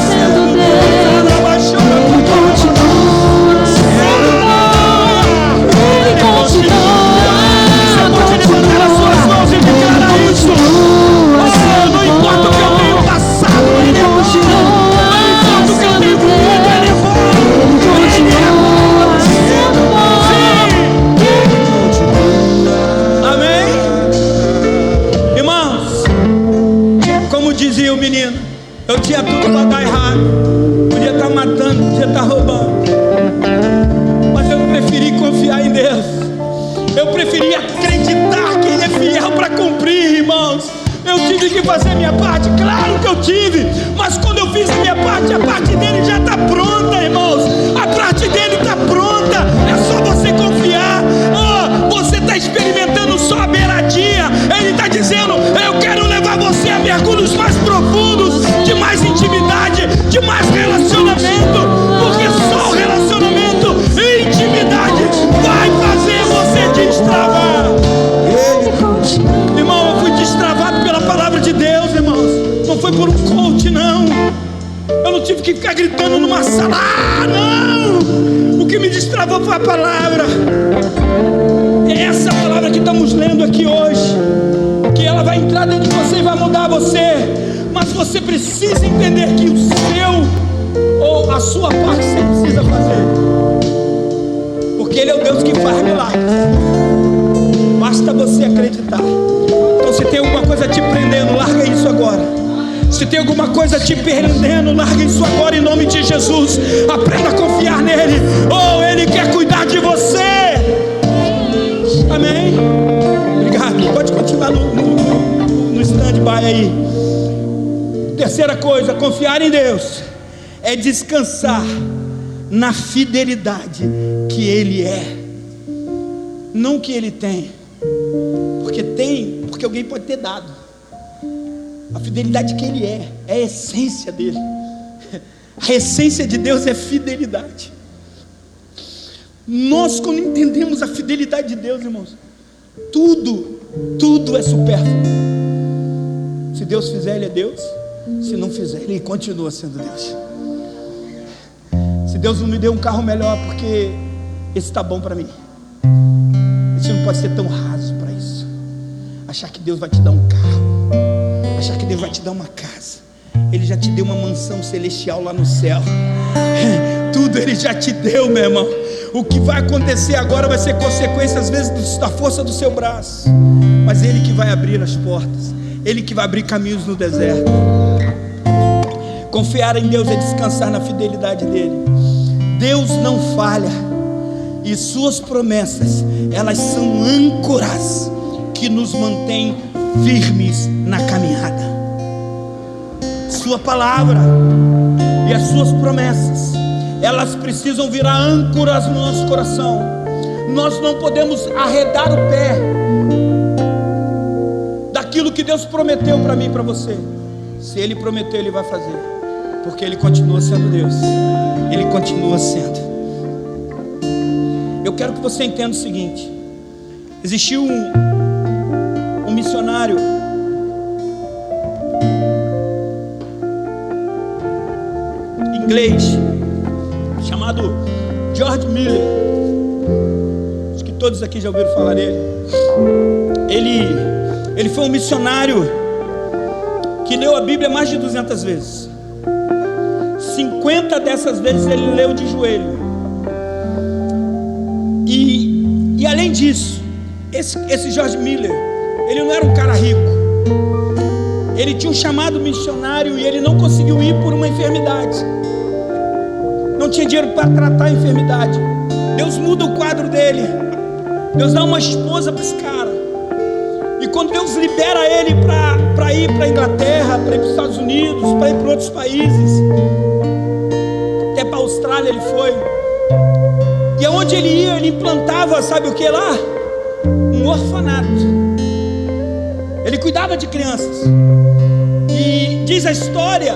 sendo Deus. Ele continua sendo bom. Ele continua. Você pode levantar as suas mãos e declarar isso. Não importa o que eu tenho passado, Ele é bom. Não importa o que eu tenho vivido, Ele é bom. Amém? Irmãos, como dizia o menino, eu tinha tudo para dar errado. Podia estar matando, podia estar roubando, mas eu preferi confiar em Deus. Eu preferi acreditar que Ele é fiel para cumprir, irmãos. Eu tive que fazer a minha parte, claro que eu tive, mas quando eu fiz a minha parte, a parte dele já está pronta, irmãos. A parte dele está pronta, é só você confiar. Oh, você está experimentando só a beiradinha. Ele está dizendo: eu quero levar você a mergulhos mais profundos, de mais intimidade, de mais relacionamento, porque só o relacionamento e intimidade vai fazer você destravar. Irmão, eu fui destravado pela palavra de Deus, irmãos. Não foi por um coach, não. Eu não tive que ficar gritando numa sala. Ah, não! O que me destravou foi a palavra. É essa palavra que estamos lendo aqui hoje, que ela vai entrar dentro de você e vai mudar você. Mas você precisa entender que o seu, ou a sua parte, você precisa fazer, porque Ele é o Deus que faz milagres. Basta você acreditar. Então, se tem alguma coisa te prendendo, larga isso agora. Se tem alguma coisa te prendendo, larga isso agora em nome de Jesus. Aprenda a confiar nele. Oh, Ele quer cuidar de você. Amém? Obrigado. Pode continuar no stand-by aí. Terceira coisa, confiar em Deus é descansar na fidelidade que Ele é, não que Ele tem. Porque alguém pode ter dado. A fidelidade que Ele é a essência dele. A essência de Deus é fidelidade. Nós, quando entendemos a fidelidade de Deus, irmãos, tudo é supérfluo. Se Deus fizer, Ele é Deus. Se não fizer, Ele continua sendo Deus. Se Deus não me deu um carro melhor, porque esse está bom para mim. Você não pode ser tão raso para isso. Achar que Deus vai te dar um carro, achar que Deus vai te dar uma casa. Ele já te deu uma mansão celestial lá no céu. Tudo Ele já te deu, meu irmão. O que vai acontecer agora vai ser consequência, às vezes, da força do seu braço. Mas Ele que vai abrir as portas, Ele que vai abrir caminhos no deserto. Confiar em Deus é descansar na fidelidade dEle. Deus não falha, e suas promessas, elas são âncoras que nos mantêm firmes na caminhada. Sua palavra e as suas promessas, elas precisam virar âncoras no nosso coração. Nós não podemos arredar o pé daquilo que Deus prometeu para mim e para você. Se Ele prometeu, Ele vai fazer, porque Ele continua sendo Deus. Ele continua sendo. Eu quero que você entenda o seguinte: existiu um missionário inglês chamado George Miller. Acho que todos aqui já ouviram falar dele. Ele foi um missionário que leu a Bíblia mais de 200 vezes. 50 dessas vezes ele leu de joelho. E além disso, esse George Miller, ele não era um cara rico. Ele tinha um chamado missionário e ele não conseguiu ir por uma enfermidade. Não tinha dinheiro para tratar a enfermidade. Deus muda o quadro dele. Deus dá uma esposa para esse cara. E quando Deus libera ele para ir para a Inglaterra, para ir para os Estados Unidos, para ir para outros países, até para a Austrália ele foi. E aonde ele ia, ele implantava, sabe o que lá? Um orfanato. Ele cuidava de crianças. E diz a história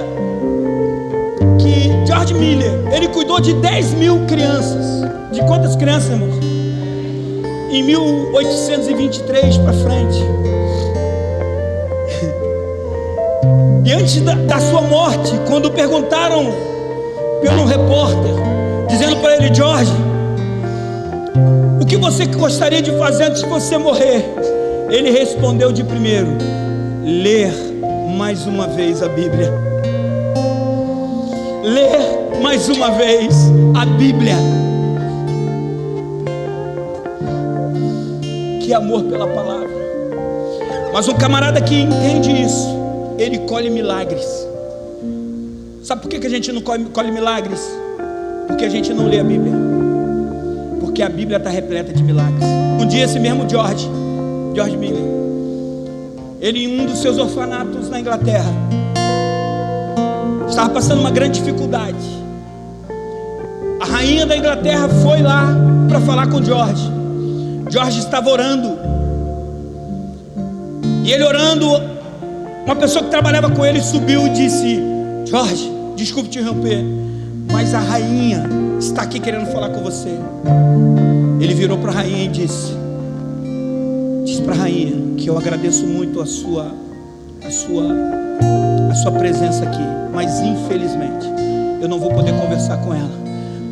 que George Miller, ele cuidou de 10.000 crianças. De quantas crianças, irmãos? Em 1823 para frente. E antes da sua morte, quando perguntaram pelo repórter, dizendo para ele: George, o que você gostaria de fazer antes de você morrer? Ele respondeu de primeiro: ler mais uma vez a Bíblia. Ler mais uma vez a Bíblia. Que amor pela palavra. Mas um camarada que entende isso, ele colhe milagres. Sabe por que a gente não colhe milagres? Porque a gente não lê a Bíblia. Porque a Bíblia está repleta de milagres. Um dia esse mesmo George Miller, ele em um dos seus orfanatos na Inglaterra, estava passando uma grande dificuldade. A rainha da Inglaterra foi lá para falar com George. George estava orando. E ele orando, uma pessoa que trabalhava com ele subiu e disse: George, desculpe te interromper, mas a rainha está aqui querendo falar com você. Ele virou para a rainha e disse para a rainha que eu agradeço muito a sua presença aqui, mas infelizmente eu não vou poder conversar com ela,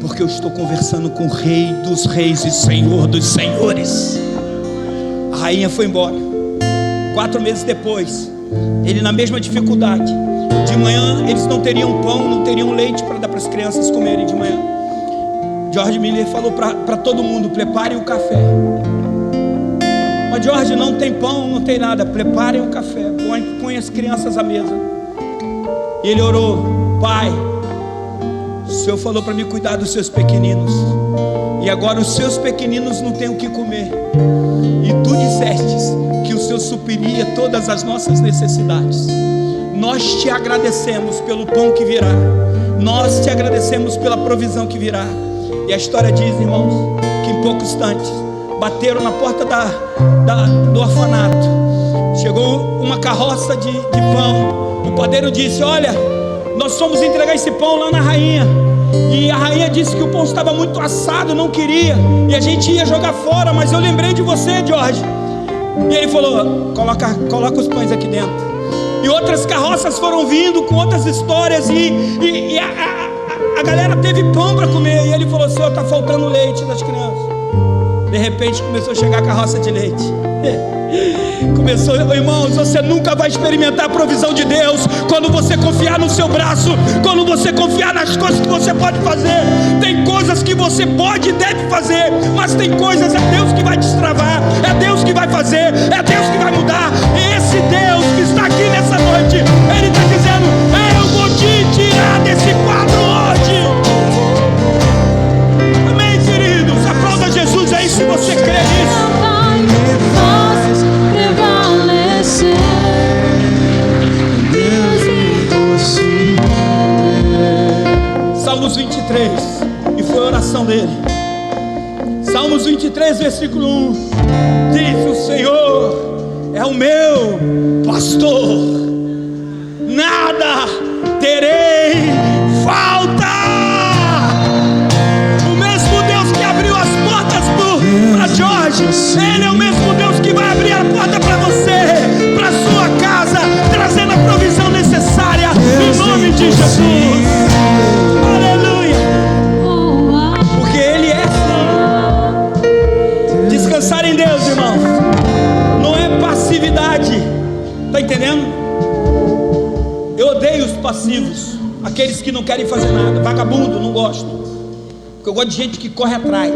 porque eu estou conversando com o Rei dos Reis e Senhor dos Senhores. A rainha foi embora. 4 meses depois, ele na mesma dificuldade. De manhã eles não teriam pão, não teriam leite para dar para as crianças comerem de manhã. George Miller falou para todo mundo: preparem o café. Mas George, não tem pão, não tem nada. Preparem o café, põe as crianças à mesa. E ele orou: Pai, o Senhor falou para mim cuidar dos seus pequeninos, e agora os seus pequeninos não têm o que comer. E tu dissestes que o Senhor supriria todas as nossas necessidades. Nós te agradecemos pelo pão que virá. Nós te agradecemos pela provisão que virá. E a história diz, irmãos, que em poucos instantes bateram na porta do orfanato. Chegou uma carroça de pão. O padeiro disse: olha, nós fomos entregar esse pão lá na rainha, e a rainha disse que o pão estava muito assado, não queria, e a gente ia jogar fora, mas eu lembrei de você, George. E ele falou: coloca os pães aqui dentro. E outras carroças foram vindo com outras histórias, e a galera teve pão para comer. E ele falou: Senhor, está faltando leite das crianças. De repente começou a chegar a carroça de leite. Começou, irmãos, você nunca vai experimentar a provisão de Deus quando você confiar no seu braço, quando você confiar nas coisas que você pode fazer. Tem coisas que você pode e deve fazer, mas tem coisas, é Deus que vai destravar, é Deus que vai fazer, é Deus que vai mudar. E esse Deus que está aqui nessa noite, Ele está dizendo: eu vou te tirar desse quadro hoje. Amém, queridos? Aplauda Jesus aí se você crê nisso. Salmos 23, e foi a oração dele. Salmos 23, versículo 1 diz: o Senhor é o meu pastor, nada terei falta. O mesmo Deus que abriu as portas forte. Ele é o mesmo Deus que vai abrir a porta para você, para sua casa, trazendo a provisão necessária, em nome de Jesus. Aleluia. Porque Ele é assim. Descansar em Deus, irmãos, não é passividade. Está entendendo? Eu odeio os passivos, aqueles que não querem fazer nada. Vagabundo, não gosto. Porque eu gosto de gente que corre atrás.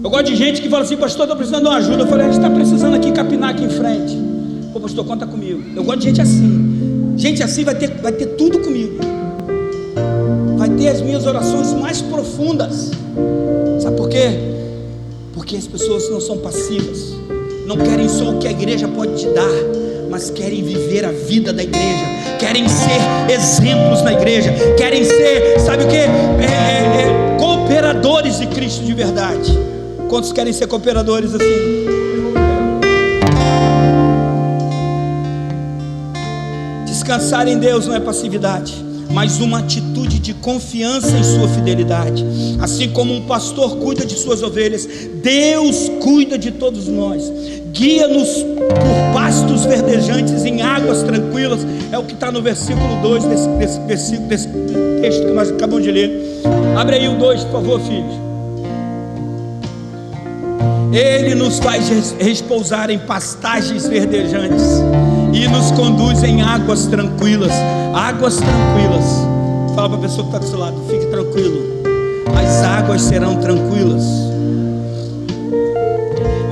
Eu gosto de gente que fala assim: pastor, estou precisando de uma ajuda. Eu falei: a gente está precisando aqui capinar aqui em frente. Pô, pastor, conta comigo. Eu gosto de gente assim. Gente assim vai ter tudo comigo. Vai ter as minhas orações mais profundas. Sabe por quê? Porque as pessoas não são passivas. Não querem só o que a igreja pode te dar, mas querem viver a vida da igreja. Querem ser exemplos na igreja. Querem ser, sabe o que? Cooperadores de Cristo de verdade. Quantos querem ser cooperadores assim? Descansar em Deus não é passividade, mas uma atitude de confiança em sua fidelidade. Assim como um pastor cuida de suas ovelhas, Deus cuida de todos nós. Guia-nos por pastos verdejantes em águas tranquilas. É o que está no versículo 2 desse texto que nós acabamos de ler. Abre aí o 2, por favor, filhos. Ele nos faz repousar em pastagens verdejantes e nos conduz em águas tranquilas. Águas tranquilas. Fala para a pessoa que está do seu lado: fique tranquilo, as águas serão tranquilas.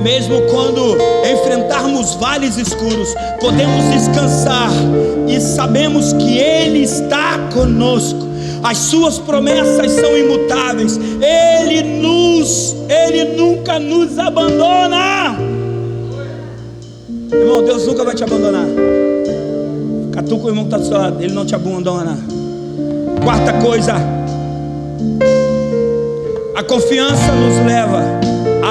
Mesmo quando enfrentarmos vales escuros, podemos descansar e sabemos que Ele está conosco. As suas promessas são imutáveis. Ele nunca nos abandona. Irmão, Deus nunca vai te abandonar. Catuca o irmão que está do seu lado: Ele não te abandona. Quarta coisa, a confiança nos leva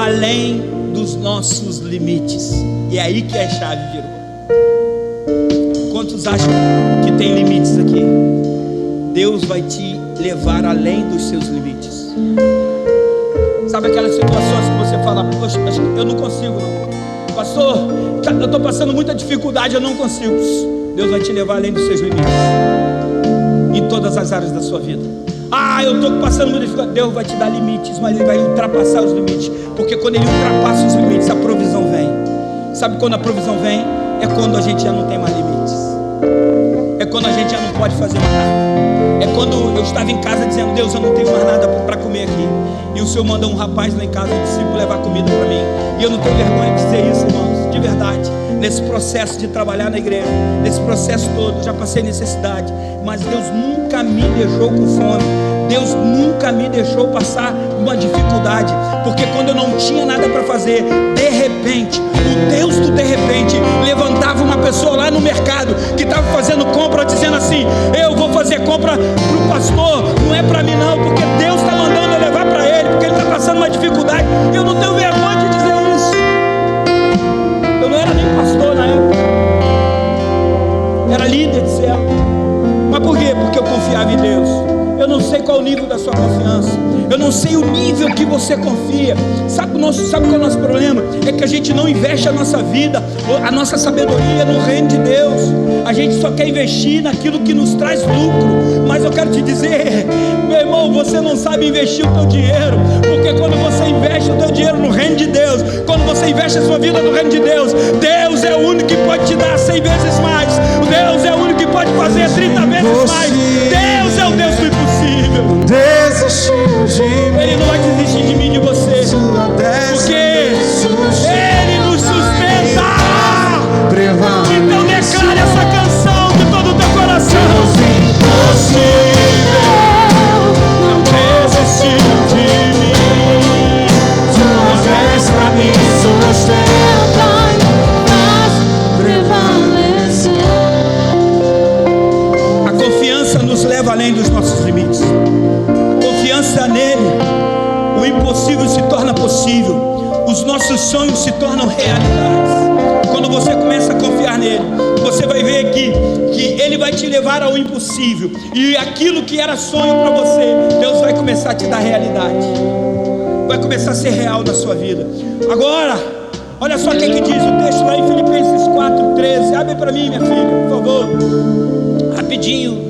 além dos nossos limites. E é aí que é a chave, virou. Quantos acham que tem limites aqui? Deus vai te levar além dos seus limites. Sabe aquelas situações que você fala: poxa, eu não consigo não. Pastor, eu estou passando muita dificuldade, eu não consigo. Deus vai te levar além dos seus limites, em todas as áreas da sua vida. Eu estou passando muita dificuldade. Deus vai te dar limites, mas Ele vai ultrapassar os limites. Porque quando Ele ultrapassa os limites, a provisão vem. Sabe quando a provisão vem? É quando a gente já não tem mais limites. É quando a gente já não pode fazer mais nada. É quando eu estava em casa dizendo: Deus, eu não tenho mais nada para comer aqui. E o Senhor manda um rapaz lá em casa, um discípulo, levar comida para mim. E eu não tenho vergonha de dizer isso, irmãos, de verdade. Nesse processo de trabalhar na igreja, nesse processo todo, já passei necessidade, mas Deus nunca me deixou com fome. Deus nunca me deixou passar uma dificuldade, porque quando eu não tinha nada para fazer, de repente, o Deus do de repente levantava uma pessoa lá no mercado que estava fazendo compra, dizendo assim: eu vou fazer compra para o pastor, não é para mim não, porque Deus está mandando eu levar para ele, porque ele está passando uma dificuldade. Eu não tenho vergonha de dizer isso. Eu não era nem pastor na época, era líder de célula. Mas por quê? Porque eu confiava em Deus. Eu não sei qual o nível da sua confiança. Eu não sei o nível que você confia. Sabe qual é o nosso problema? É que a gente não investe a nossa vida, a nossa sabedoria no reino de Deus. A gente só quer investir naquilo que nos traz lucro. Mas eu quero te dizer, meu irmão, você não sabe investir o teu dinheiro. Porque quando você investe o teu dinheiro no reino de Deus, quando você investe a sua vida no reino de Deus, Deus é o único que pode te dar 100 vezes mais. Deus é o único que pode fazer 30 vezes mais. Deus é o Deus do impossível. Ele não vai desistir de mim e de você, porque Ele nos sustenta. Então declare essa canção de todo o teu coração. Não desistiu de mim. Tuas mãos pra mim sustentam, faz prevalecer. A confiança nos leva além dos nossos limites. Confiança nele, o impossível se torna possível, os nossos sonhos se tornam realidades. Quando você começa a confiar nele, você vai ver que ele vai te levar ao impossível, e aquilo que era sonho para você, Deus vai começar a te dar realidade. vai começar a ser real na sua vida. Agora, olha só o que diz o texto lá em Filipenses 4:13. Abre para mim, minha filha, por favor. Rapidinho.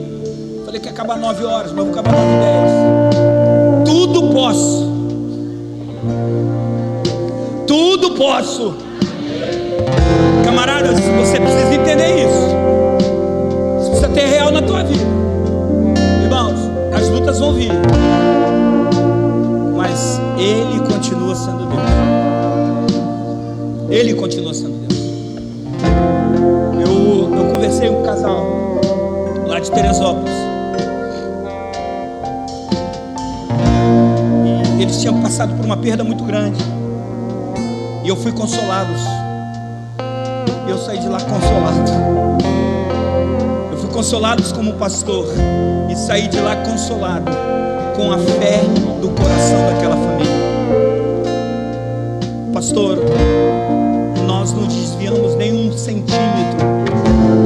Falei que ia acabar 9 horas, mas vou acabar 9:10. Tudo posso. Tudo posso. Camaradas, você precisa entender isso. Isso precisa ter real na tua vida. Irmãos, as lutas vão vir, mas Ele continua sendo Deus. Ele continua sendo Deus. Eu conversei com um casal lá de Teresópolis. E eles tinham passado por uma perda muito grande. E eu fui consolá-los. E eu saí de lá consolado. Eu fui consolá-los como pastor. E saí de lá consolado com a fé do coração daquela família. Pastor, nós não desviamos nem 1 centímetro,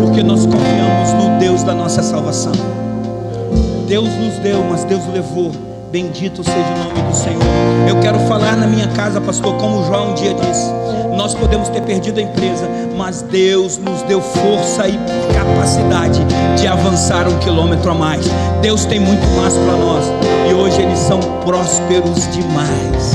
porque nós confiamos no Deus da nossa salvação. Deus nos deu, mas Deus levou. Bendito seja o nome do Senhor. Eu quero falar na minha casa, pastor, como João um dia disse: nós podemos ter perdido a empresa, mas Deus nos deu força e capacidade de avançar 1 quilômetro a mais. Deus tem muito mais para nós, e hoje eles são prósperos demais.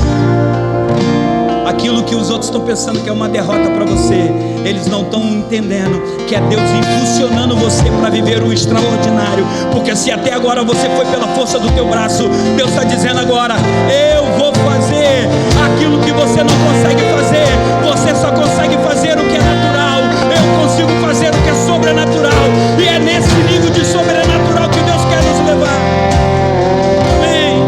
Aquilo que os outros estão pensando que é uma derrota para você, eles não estão entendendo que é Deus impulsionando você para viver o extraordinário. Porque se até agora você foi pela força do teu braço, Deus está dizendo agora: eu vou fazer aquilo que você não consegue fazer. Você só consegue fazer o que é natural, eu consigo fazer o que é sobrenatural. E é nesse nível de sobrenatural que Deus quer nos levar. Amém.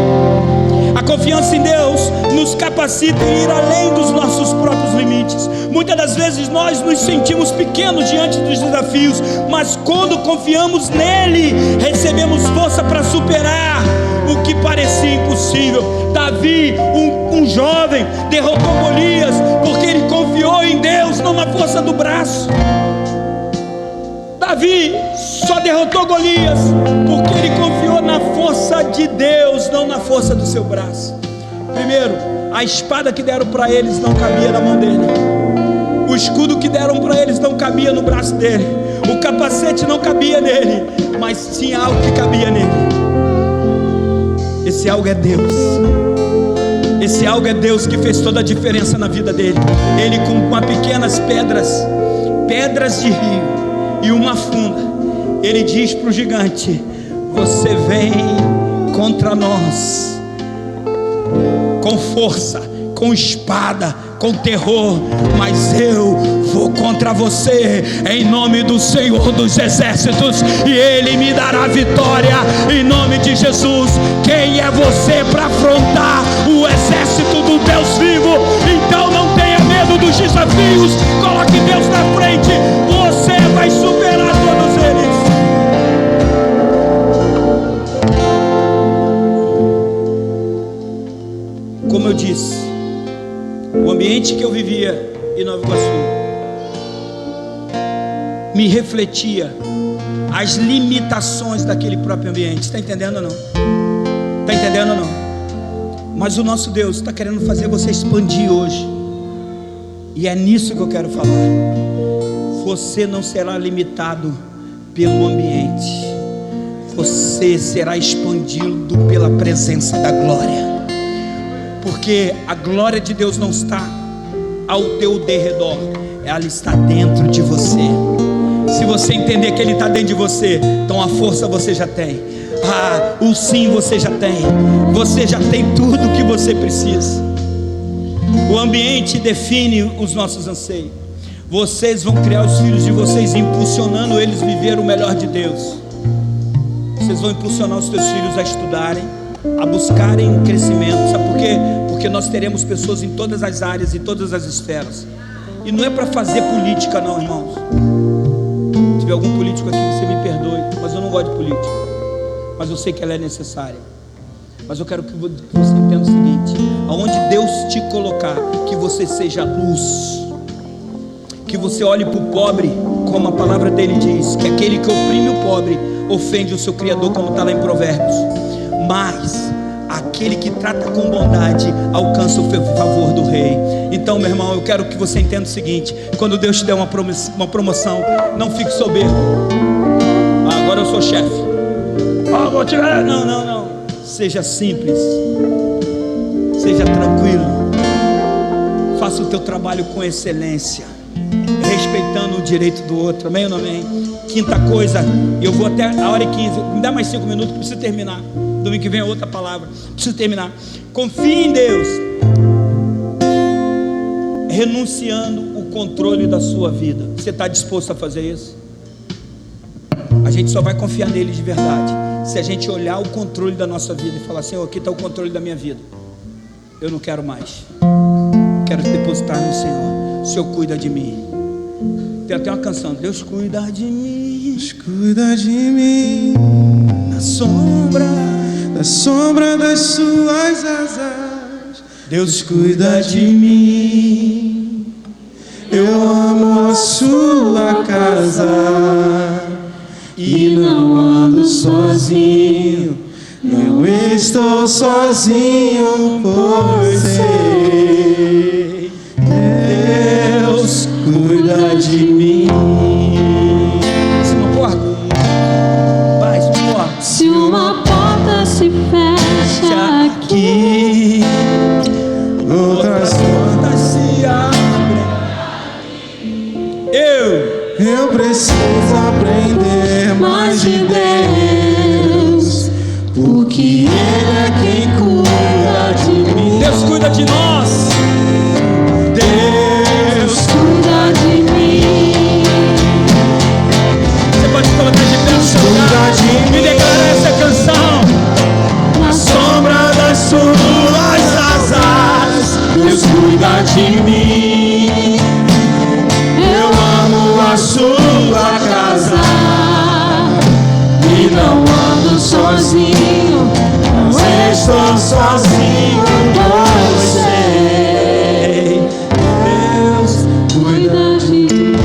A confiança em Deus nos capacita em ir além dos nossos próprios limites. Muitas das vezes nós nos sentimos pequenos diante dos desafios, mas quando confiamos nele, recebemos força para superar o que parecia impossível. Davi, um jovem, derrotou Golias porque ele confiou em Deus, não na força do braço. Davi só derrotou Golias porque ele confiou na força de Deus, não na força do seu braço. Primeiro, a espada que deram para eles não cabia na mão dele. O escudo que deram para eles não cabia no braço dele. O capacete não cabia nele, mas tinha algo que cabia nele. Esse algo é Deus. Esse algo é Deus que fez toda a diferença na vida dele. Ele com pequenas pedras de rio e uma funda, ele diz para o gigante: você vem contra nós com força, com espada, com terror, mas eu vou contra você em nome do Senhor dos Exércitos, e Ele me dará vitória em nome de Jesus. Quem é você para afrontar o exército do Deus vivo? Então não tenha medo dos desafios, coloque Deus na frente, você vai superar todos eles. Como eu disse, o ambiente que eu vivia em Nova Iguaçu me refletia as limitações daquele próprio ambiente. Está entendendo ou não? Está entendendo ou não? Mas o nosso Deus está querendo fazer você expandir hoje, e é nisso que eu quero falar. Você não será limitado pelo ambiente, você será expandido pela presença da glória. Porque a glória de Deus não está ao teu derredor, ela está dentro de você. Se você entender que Ele está dentro de você, então a força você já tem, o sim você já tem, você já tem tudo o que você precisa. O ambiente define os nossos anseios. Vocês vão criar os filhos de vocês, impulsionando eles a viver o melhor de Deus. Vocês vão impulsionar os teus filhos a estudarem, a buscarem crescimento. Sabe por quê? Porque nós teremos pessoas em todas as áreas, em todas as esferas. E não é para fazer política não, irmãos. Se tiver algum político aqui, você me perdoe, mas eu não gosto de política, mas eu sei que ela é necessária. Mas eu quero que você entenda o seguinte: aonde Deus te colocar, que você seja luz, que você olhe para o pobre, como a palavra dele diz, que aquele que oprime o pobre ofende o seu Criador, como está lá em Provérbios. Mas aquele que trata com bondade alcança o favor do rei. Então, meu irmão, eu quero que você entenda o seguinte: quando Deus te der uma promoção, não fique soberbo. Agora eu sou chefe. Vou tirar. Não. Seja simples. Seja tranquilo. Faça o teu trabalho com excelência, respeitando o direito do outro. Amém ou não amém? Quinta coisa, eu vou até a hora e 15. Me dá mais 5 minutos, preciso terminar. Domingo que vem é outra palavra. Preciso terminar. Confie em Deus, renunciando o controle da sua vida. Você está disposto a fazer isso? A gente só vai confiar nele de verdade se a gente olhar o controle da nossa vida e falar: Senhor, aqui está o controle da minha vida. Eu não quero mais. Quero depositar no Senhor. O Senhor cuida de mim. Tem até uma canção: Deus cuida de mim. Deus cuida de mim. Na sombra das suas asas. Deus cuida de mim. Eu amo a sua casa e não ando sozinho. Não estou sozinho, pois sei. Deus cuida de mim. Você não concorda? Vai, você não concorda? Se uma porta se fecha aqui, Outras portas se abrem. eu preciso aprender mais de Deus, porque Ele é quem cuida de mim. Deus cuida de nós. Deus cuida de mim. Você pode colocar de pé no seu lugar e declarar essa canção. na sombra das suas asas, Deus cuida de mim. Eu amo a sua casa e não ando sozinho. Não estou sozinho, pois sei. Deus cuida Cuida de mim.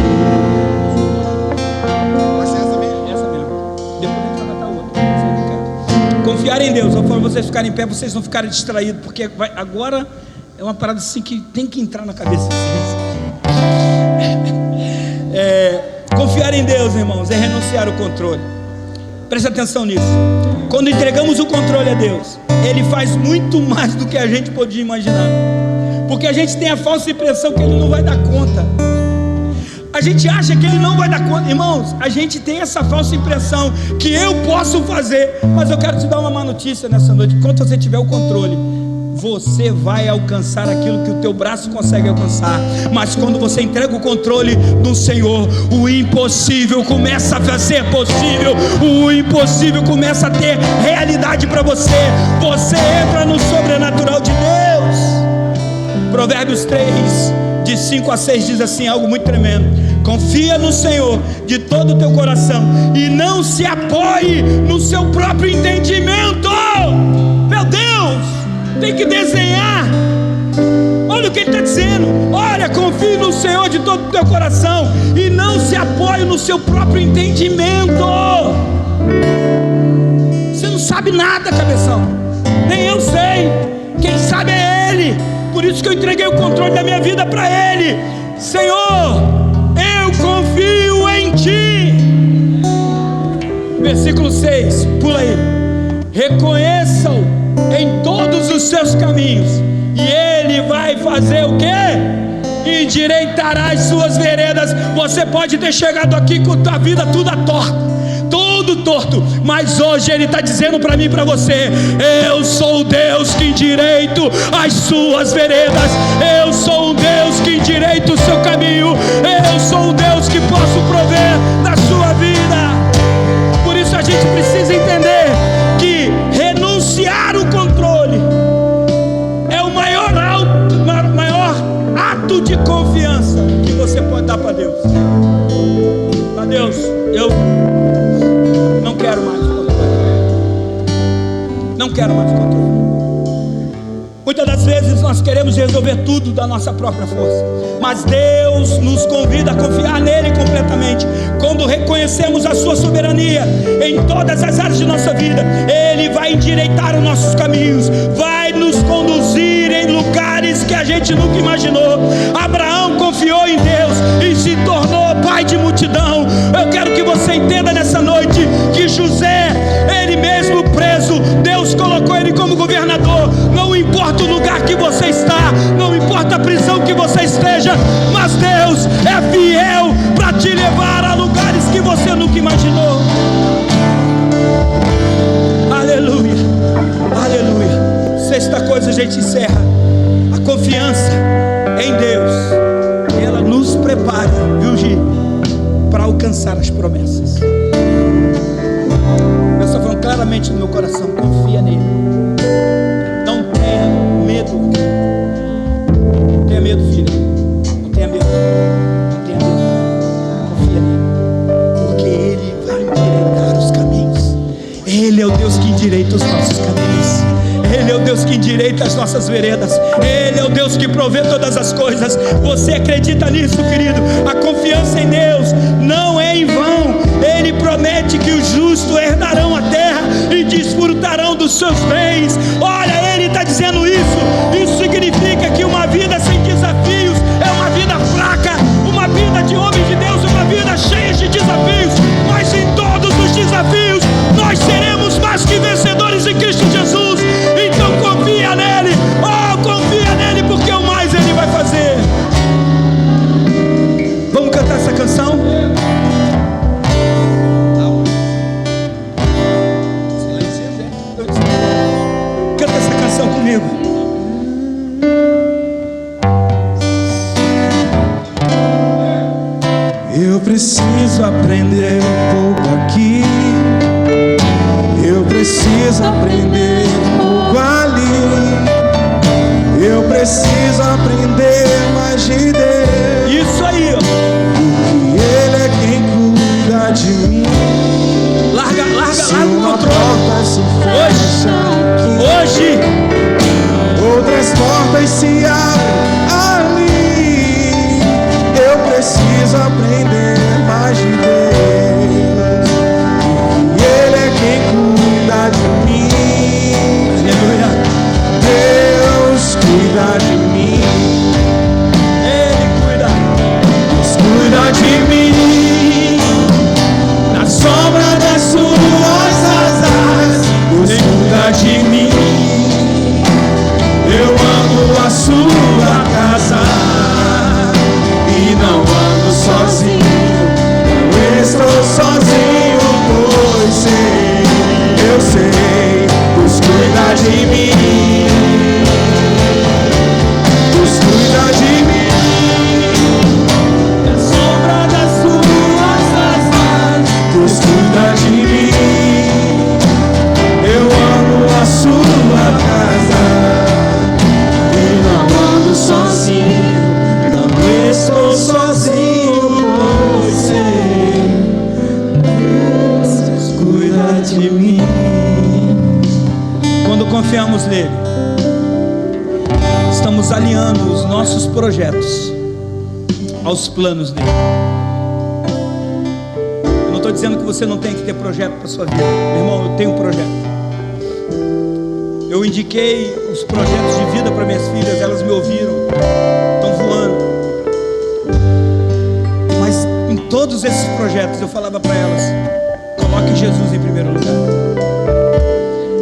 Essa mesmo. Depois a gente vai cantar outra. Vocês não querem. Confiar em Deus. Eu falo vocês ficarem em pé, vocês não ficarem distraídos, porque agora é uma parada assim que tem que entrar na cabeça de vocês. Confiar em Deus, irmãos, é renunciar o controle. Preste atenção nisso. Quando entregamos o controle a Deus, Ele faz muito mais do que a gente podia imaginar. Porque a gente tem a falsa impressão que Ele não vai dar conta. A gente acha que Ele não vai dar conta. Irmãos, a gente tem essa falsa impressão que eu posso fazer. Mas eu quero te dar uma má notícia nessa noite. Enquanto você tiver o controle, você vai alcançar aquilo que o teu braço consegue alcançar. Mas quando você entrega o controle do Senhor, o impossível começa a ser possível. O impossível começa a ter realidade para você. Você entra no sobrenatural de Deus. Provérbios 3, de 5 a 6 diz assim, algo muito tremendo: confia no Senhor de todo o teu coração e não se apoie no seu próprio entendimento. Meu Deus, tem que desenhar. Olha o que ele está dizendo. Olha, confie no Senhor de todo o teu coração e não se apoie no seu próprio entendimento. Você não sabe nada, cabeção. Nem eu sei. Quem sabe é Ele. Por isso que eu entreguei o controle da minha vida para Ele. Senhor, eu confio em Ti. Versículo 6, pula aí. Reconheça-o em todos os seus caminhos, e Ele vai fazer o quê? Endireitará as suas veredas. Você pode ter chegado aqui com a tua vida toda torta, tudo torto, mas hoje Ele está dizendo para mim e para você: eu sou o Deus que endireito as suas veredas. Eu sou o Deus que endireita o seu caminho. Eu sou o Deus que posso prover na sua vida. Por isso a gente precisa entender que renunciar o controle é o maior ato de confiança que você pode dar para Deus. Para Deus, eu não quero mais controle. Não quero mais controle. Muitas das vezes nós queremos resolver tudo da nossa própria força, mas Deus nos convida a confiar nele completamente. Quando reconhecemos a sua soberania em todas as áreas de nossa vida, Ele vai endireitar os nossos caminhos, vai nos conduzir em lugares que a gente nunca imaginou. Abraão confiou em Deus e se tornou pai de multidão. Eu quero que você entenda nessa noite que José, ele mesmo preso, Deus colocou ele como governador. Não importa o lugar que você está, não importa a prisão que você esteja, mas Deus é fiel para te levar a lugares que você nunca imaginou. Aleluia, aleluia. Sexta coisa, a gente encerra: a confiança em Deus, ela nos prepara, viu, Gi, para alcançar as promessas. Eu estou falando claramente no meu coração: confia nele, não tenha medo. Não tenha medo, filha, não tenha medo, não tenha medo. Confia nele, porque Ele vai endireitar os caminhos. Ele é o Deus que endireita os nossos caminhos. Ele é o Deus que endireita as nossas veredas. Ele é o Deus que provê todas as coisas. Você acredita nisso, querido? A confiança em Deus não é em vão. Ele promete que os justos herdarão a terra e desfrutarão dos seus bens. Olha, Ele está dizendo isso. Isso significa que uma vida sem desafios é uma vida fraca. Uma vida de homem de Deus é uma vida cheia de desafios. Mas em todos os desafios nós seremos mais que vencedores em Cristo Jesus. Então confia nele, confia nele, porque o mais Ele vai fazer. Vamos cantar essa canção? Canta essa canção comigo. Eu preciso aprender um pouco aqui, eu preciso aprender um pouco ali, eu preciso aprender mais de Deus. Isso aí, ó. Porque Ele é quem cuida de mim. Larga Se o uma controle. porta se fecha aqui, Hoje, outras portas se abrem ali. Eu preciso aprender mais de Deus. E Ele é quem cuida de mim. aleluia, Deus cuida de mim. Ele cuida. Deus cuida de mim. Na sombra das suas asas, Deus cuida de mim. Eu amo a sua casa e não ando sozinho, não estou sozinho, pois sei, eu sei, Deus cuida de mim, Deus cuida de mim, na sombra das suas asas, Deus cuida de mim, eu amo a sua casa. Sozinho, não estou sozinho, pois sei, Deus cuida de mim. Quando confiamos nele, estamos alinhando os nossos projetos aos planos dele. Eu não estou dizendo que você não tem que ter projeto para a sua vida. Meu irmão, eu tenho um projeto. Eu indiquei os projetos de vida para minhas filhas, elas me ouviram, estão voando. Mas em todos esses projetos eu falava para elas: coloque Jesus em primeiro lugar.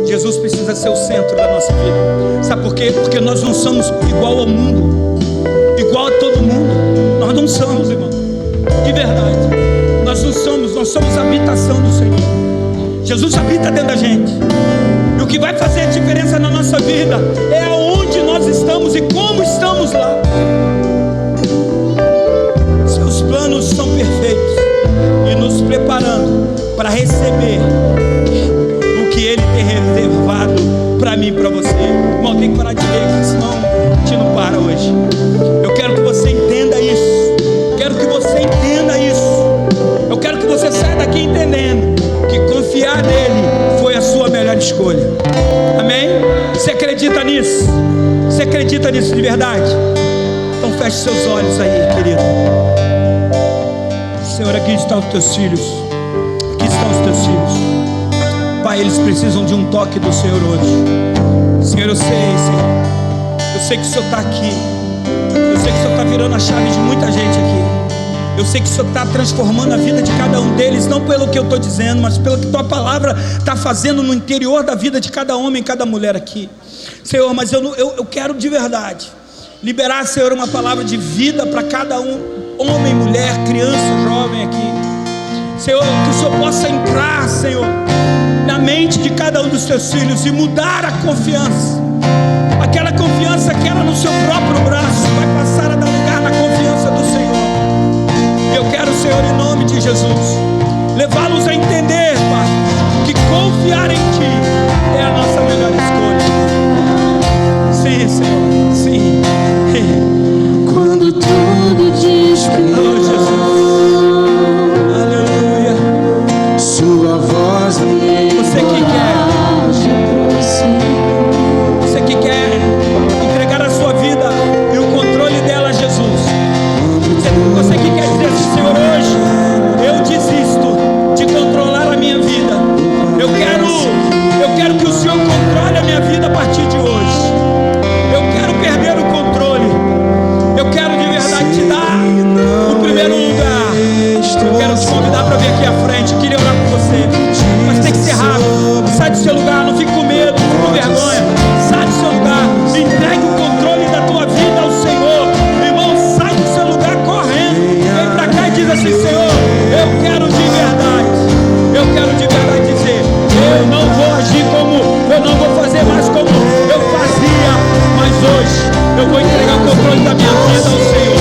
Jesus precisa ser o centro da nossa vida. Sabe por quê? Porque nós não somos igual ao mundo, igual a todo mundo. Nós não somos, irmão, de verdade. Nós não somos, nós somos a habitação do Senhor. Jesus habita dentro da gente. E o que vai fazer a diferença na nossa vida é aonde nós estamos e como estamos lá. Seus planos são perfeitos e nos preparando para receber o que Ele tem reservado para mim e para você. Irmão, tem que parar de ler, senão a gente não para hoje. Eu quero que você entenda isso. Quero que você entenda isso. Eu quero que você saia daqui entendendo que confiar nele foi a sua melhor escolha. Amém? Você acredita nisso? Você acredita nisso? Feche seus olhos aí, querido. Senhor, aqui estão os teus filhos. Aqui estão os teus filhos. Pai, eles precisam de um toque do Senhor hoje. Senhor, eu sei, Senhor. Eu sei que o Senhor está aqui. Eu sei que o Senhor está virando a chave de muita gente aqui. Eu sei que o Senhor está transformando a vida de cada um deles, não pelo que eu estou dizendo, mas pelo que Tua palavra está fazendo no interior da vida de cada homem e cada mulher aqui. Senhor, mas eu quero de verdade liberar, Senhor, uma palavra de vida para cada um, homem, mulher, criança, jovem aqui. Senhor, que o Senhor possa entrar, Senhor, na mente de cada um dos Teus filhos e mudar a confiança. Aquela confiança que era no Seu próprio braço vai passar a dar lugar na confiança do Senhor. Eu quero, Senhor, em nome de Jesus, levá-los a entender, Pai, que confiar em Ti é a nossa melhor escolha. Sim, Senhor, sim. Quando tudo despertou, Oh, Jesus, aleluia. Sua voz Você que quer entregar a sua vida e o controle dela a Jesus. Você que quer dizer assim: Senhor, hoje eu desisto de controlar a minha vida. Eu quero que o Senhor controle a minha vida a partir de hoje. Eu quero perder o controle. Eu quero de verdade te dar o primeiro lugar. Eu quero te convidar para vir aqui à frente. Eu queria orar com você, mas tem que ser rápido. Sai do seu lugar, não fique com medo, não fique com vergonha. Sai do seu lugar, entregue o controle da tua vida ao Senhor. Irmão, sai do seu lugar correndo. Vem para cá e diz assim: Senhor, eu quero de verdade dizer, eu não vou agir eu não vou fazer mais como eu fazia, mas hoje eu vou entregar o controle da minha vida ao Senhor.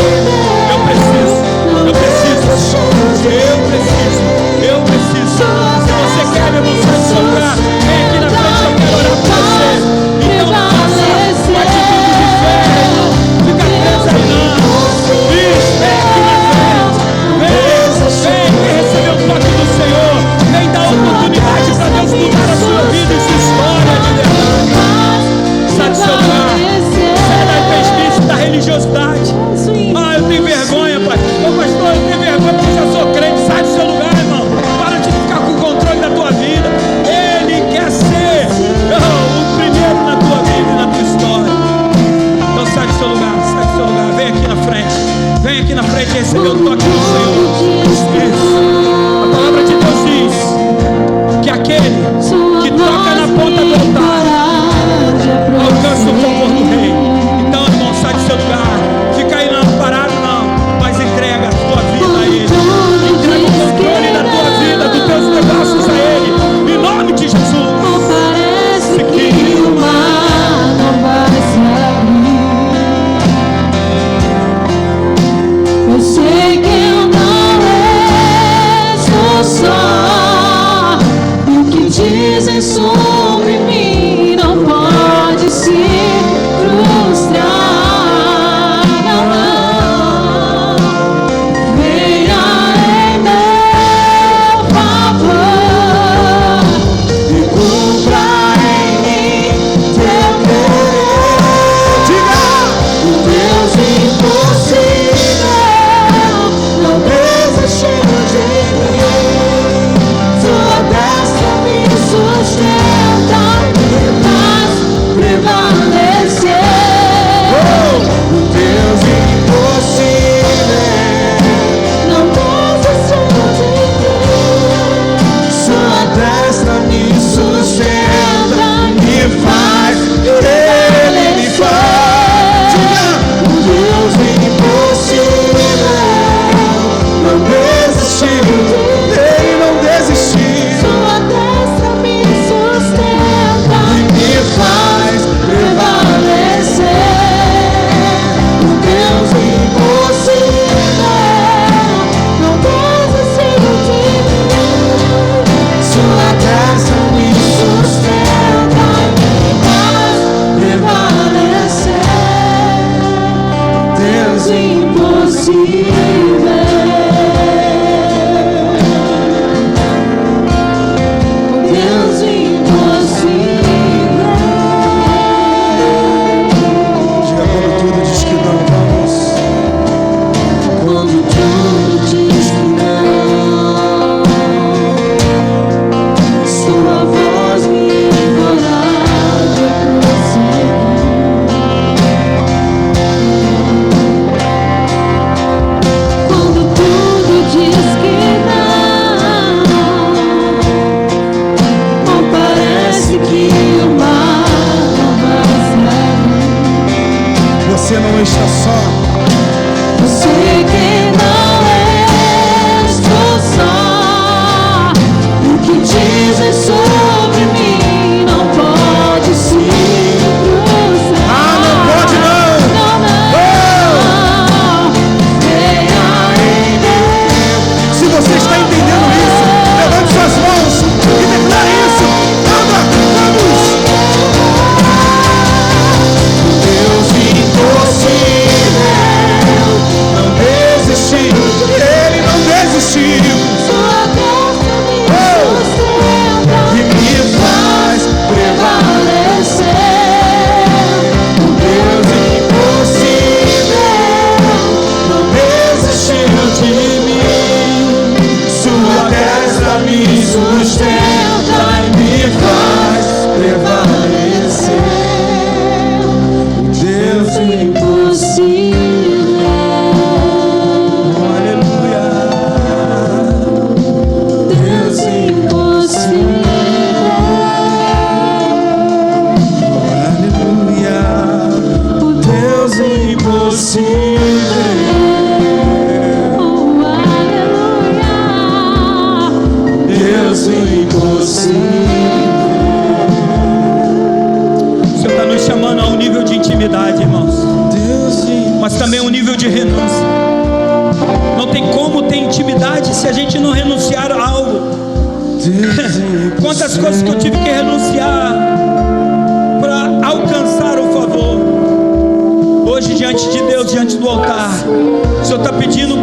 Eu preciso. Se você quer, meu irmão, sai do seu lugar, vem aqui na frente, eu quero orar por você. Então não faça atitude de fé, não fica preso aí não. Vem aqui na frente, vem receber o toque do Senhor, vem dar oportunidade para Deus mudar a sua vida e sua história de verdade. Sai do seu lugar, sai da pesquisa, da religiosidade. Ah, eu tenho vergonha, pai. Ô pastor, eu tenho vergonha porque eu já sou crente. Sai do seu lugar, irmão. Para de ficar com o controle da tua vida. Ele quer ser o primeiro na tua vida e na tua história. Então sai do seu lugar, vem aqui na frente. Vem aqui na frente e receber o toque do Senhor. Isso. A palavra de Deus diz que aquele que toca na ponta do altar alcança o favor do rei. Então, irmão, sai do seu lugar. Fica aí não, parado não, mas entrega a tua vida a Ele. Entrega o controle da tua vida, dos teus negócios a Ele. Em nome de Jesus. parece que o mar não vai se abrir. Eu sei que eu não sou só, e o que dizem sobre mim não pode se frustrar. Não, venha em meu favor e cumpra em mim teu querer. Diga! O Deus impossível não desistiu de mim. Sua destra me sustenta e me faz prevalecer. O Deus impossível, Não desistiu de mim. sua destra me sustenta e faz, Ele me faz. Diga! O Deus impossível não desistiu, Ele não desistiu Sua destra me sustenta e me faz prevalecer. O Deus impossível não desistiu de mim. sua destra me Sustenta e me faz prevalecer. Deus impossível. Deus impossível. Diga quando tudo diz que não, vamos. Oh, aleluia. Deus do impossível. O Senhor está nos chamando a um nível de intimidade, irmãos, Deus do mas também um nível de renúncia. Não tem como ter intimidade se a gente não renunciar a algo. Quantas coisas que eu tive que renunciar para alcançar o favor. Hoje, diante de Deus, diante do altar, o Senhor está pedindo,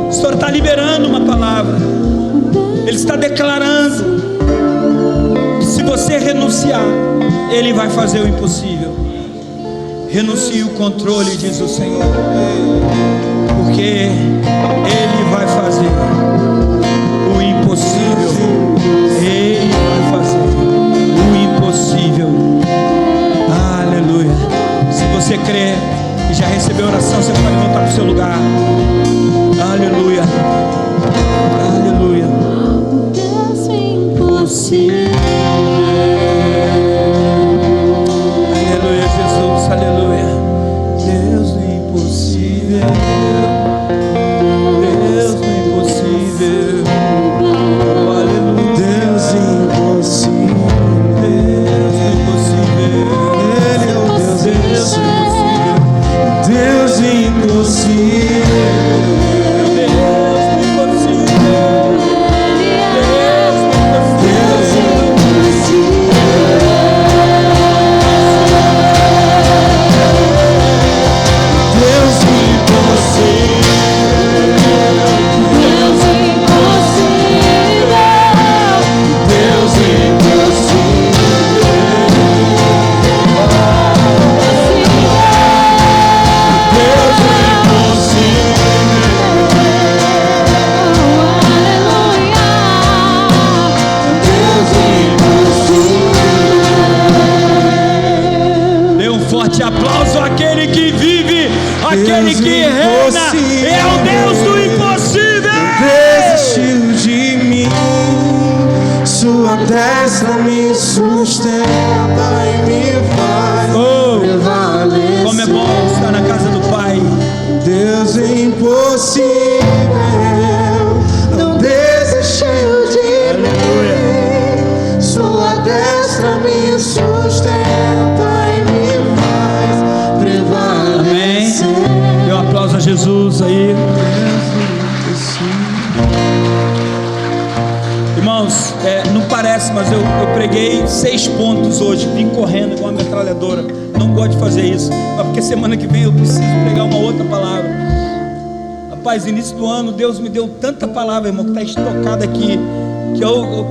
o Senhor está liberando uma palavra. Ele está declarando que se você renunciar, Ele vai fazer o impossível. Renuncie o controle, diz o Senhor, porque Ele vai fazer o impossível. Ele vai fazer o impossível. Aleluia. Se você crê e já recebeu a oração, você pode voltar para o seu lugar. Aleluia. Aleluia. Deus impossível. Aleluia, Jesus. Aleluia. Deus do impossível. Deus do impossível. Oh, aleluia. Deus impossível. Deus do impossível. Ele é o Deus impossível. Deus impossível. Aplauso àquele que vive, aquele que reina, é o Deus do impossível. Desistiu de mim, sua destra me sustenta e me faz prevalecer. Como é bom estar na casa do Pai. Deus é impossível, não desistiu de mim, sua destra me sustenta e me faz prevalecer. Amém. Dê um aplauso a Jesus aí. Irmãos, não parece, mas eu preguei 6 pontos hoje. Vim correndo igual uma metralhadora. Não gosto de fazer isso, mas porque semana que vem eu preciso pregar uma outra palavra. Rapaz, início do ano Deus me deu tanta palavra, irmão, que está estocada aqui, que eu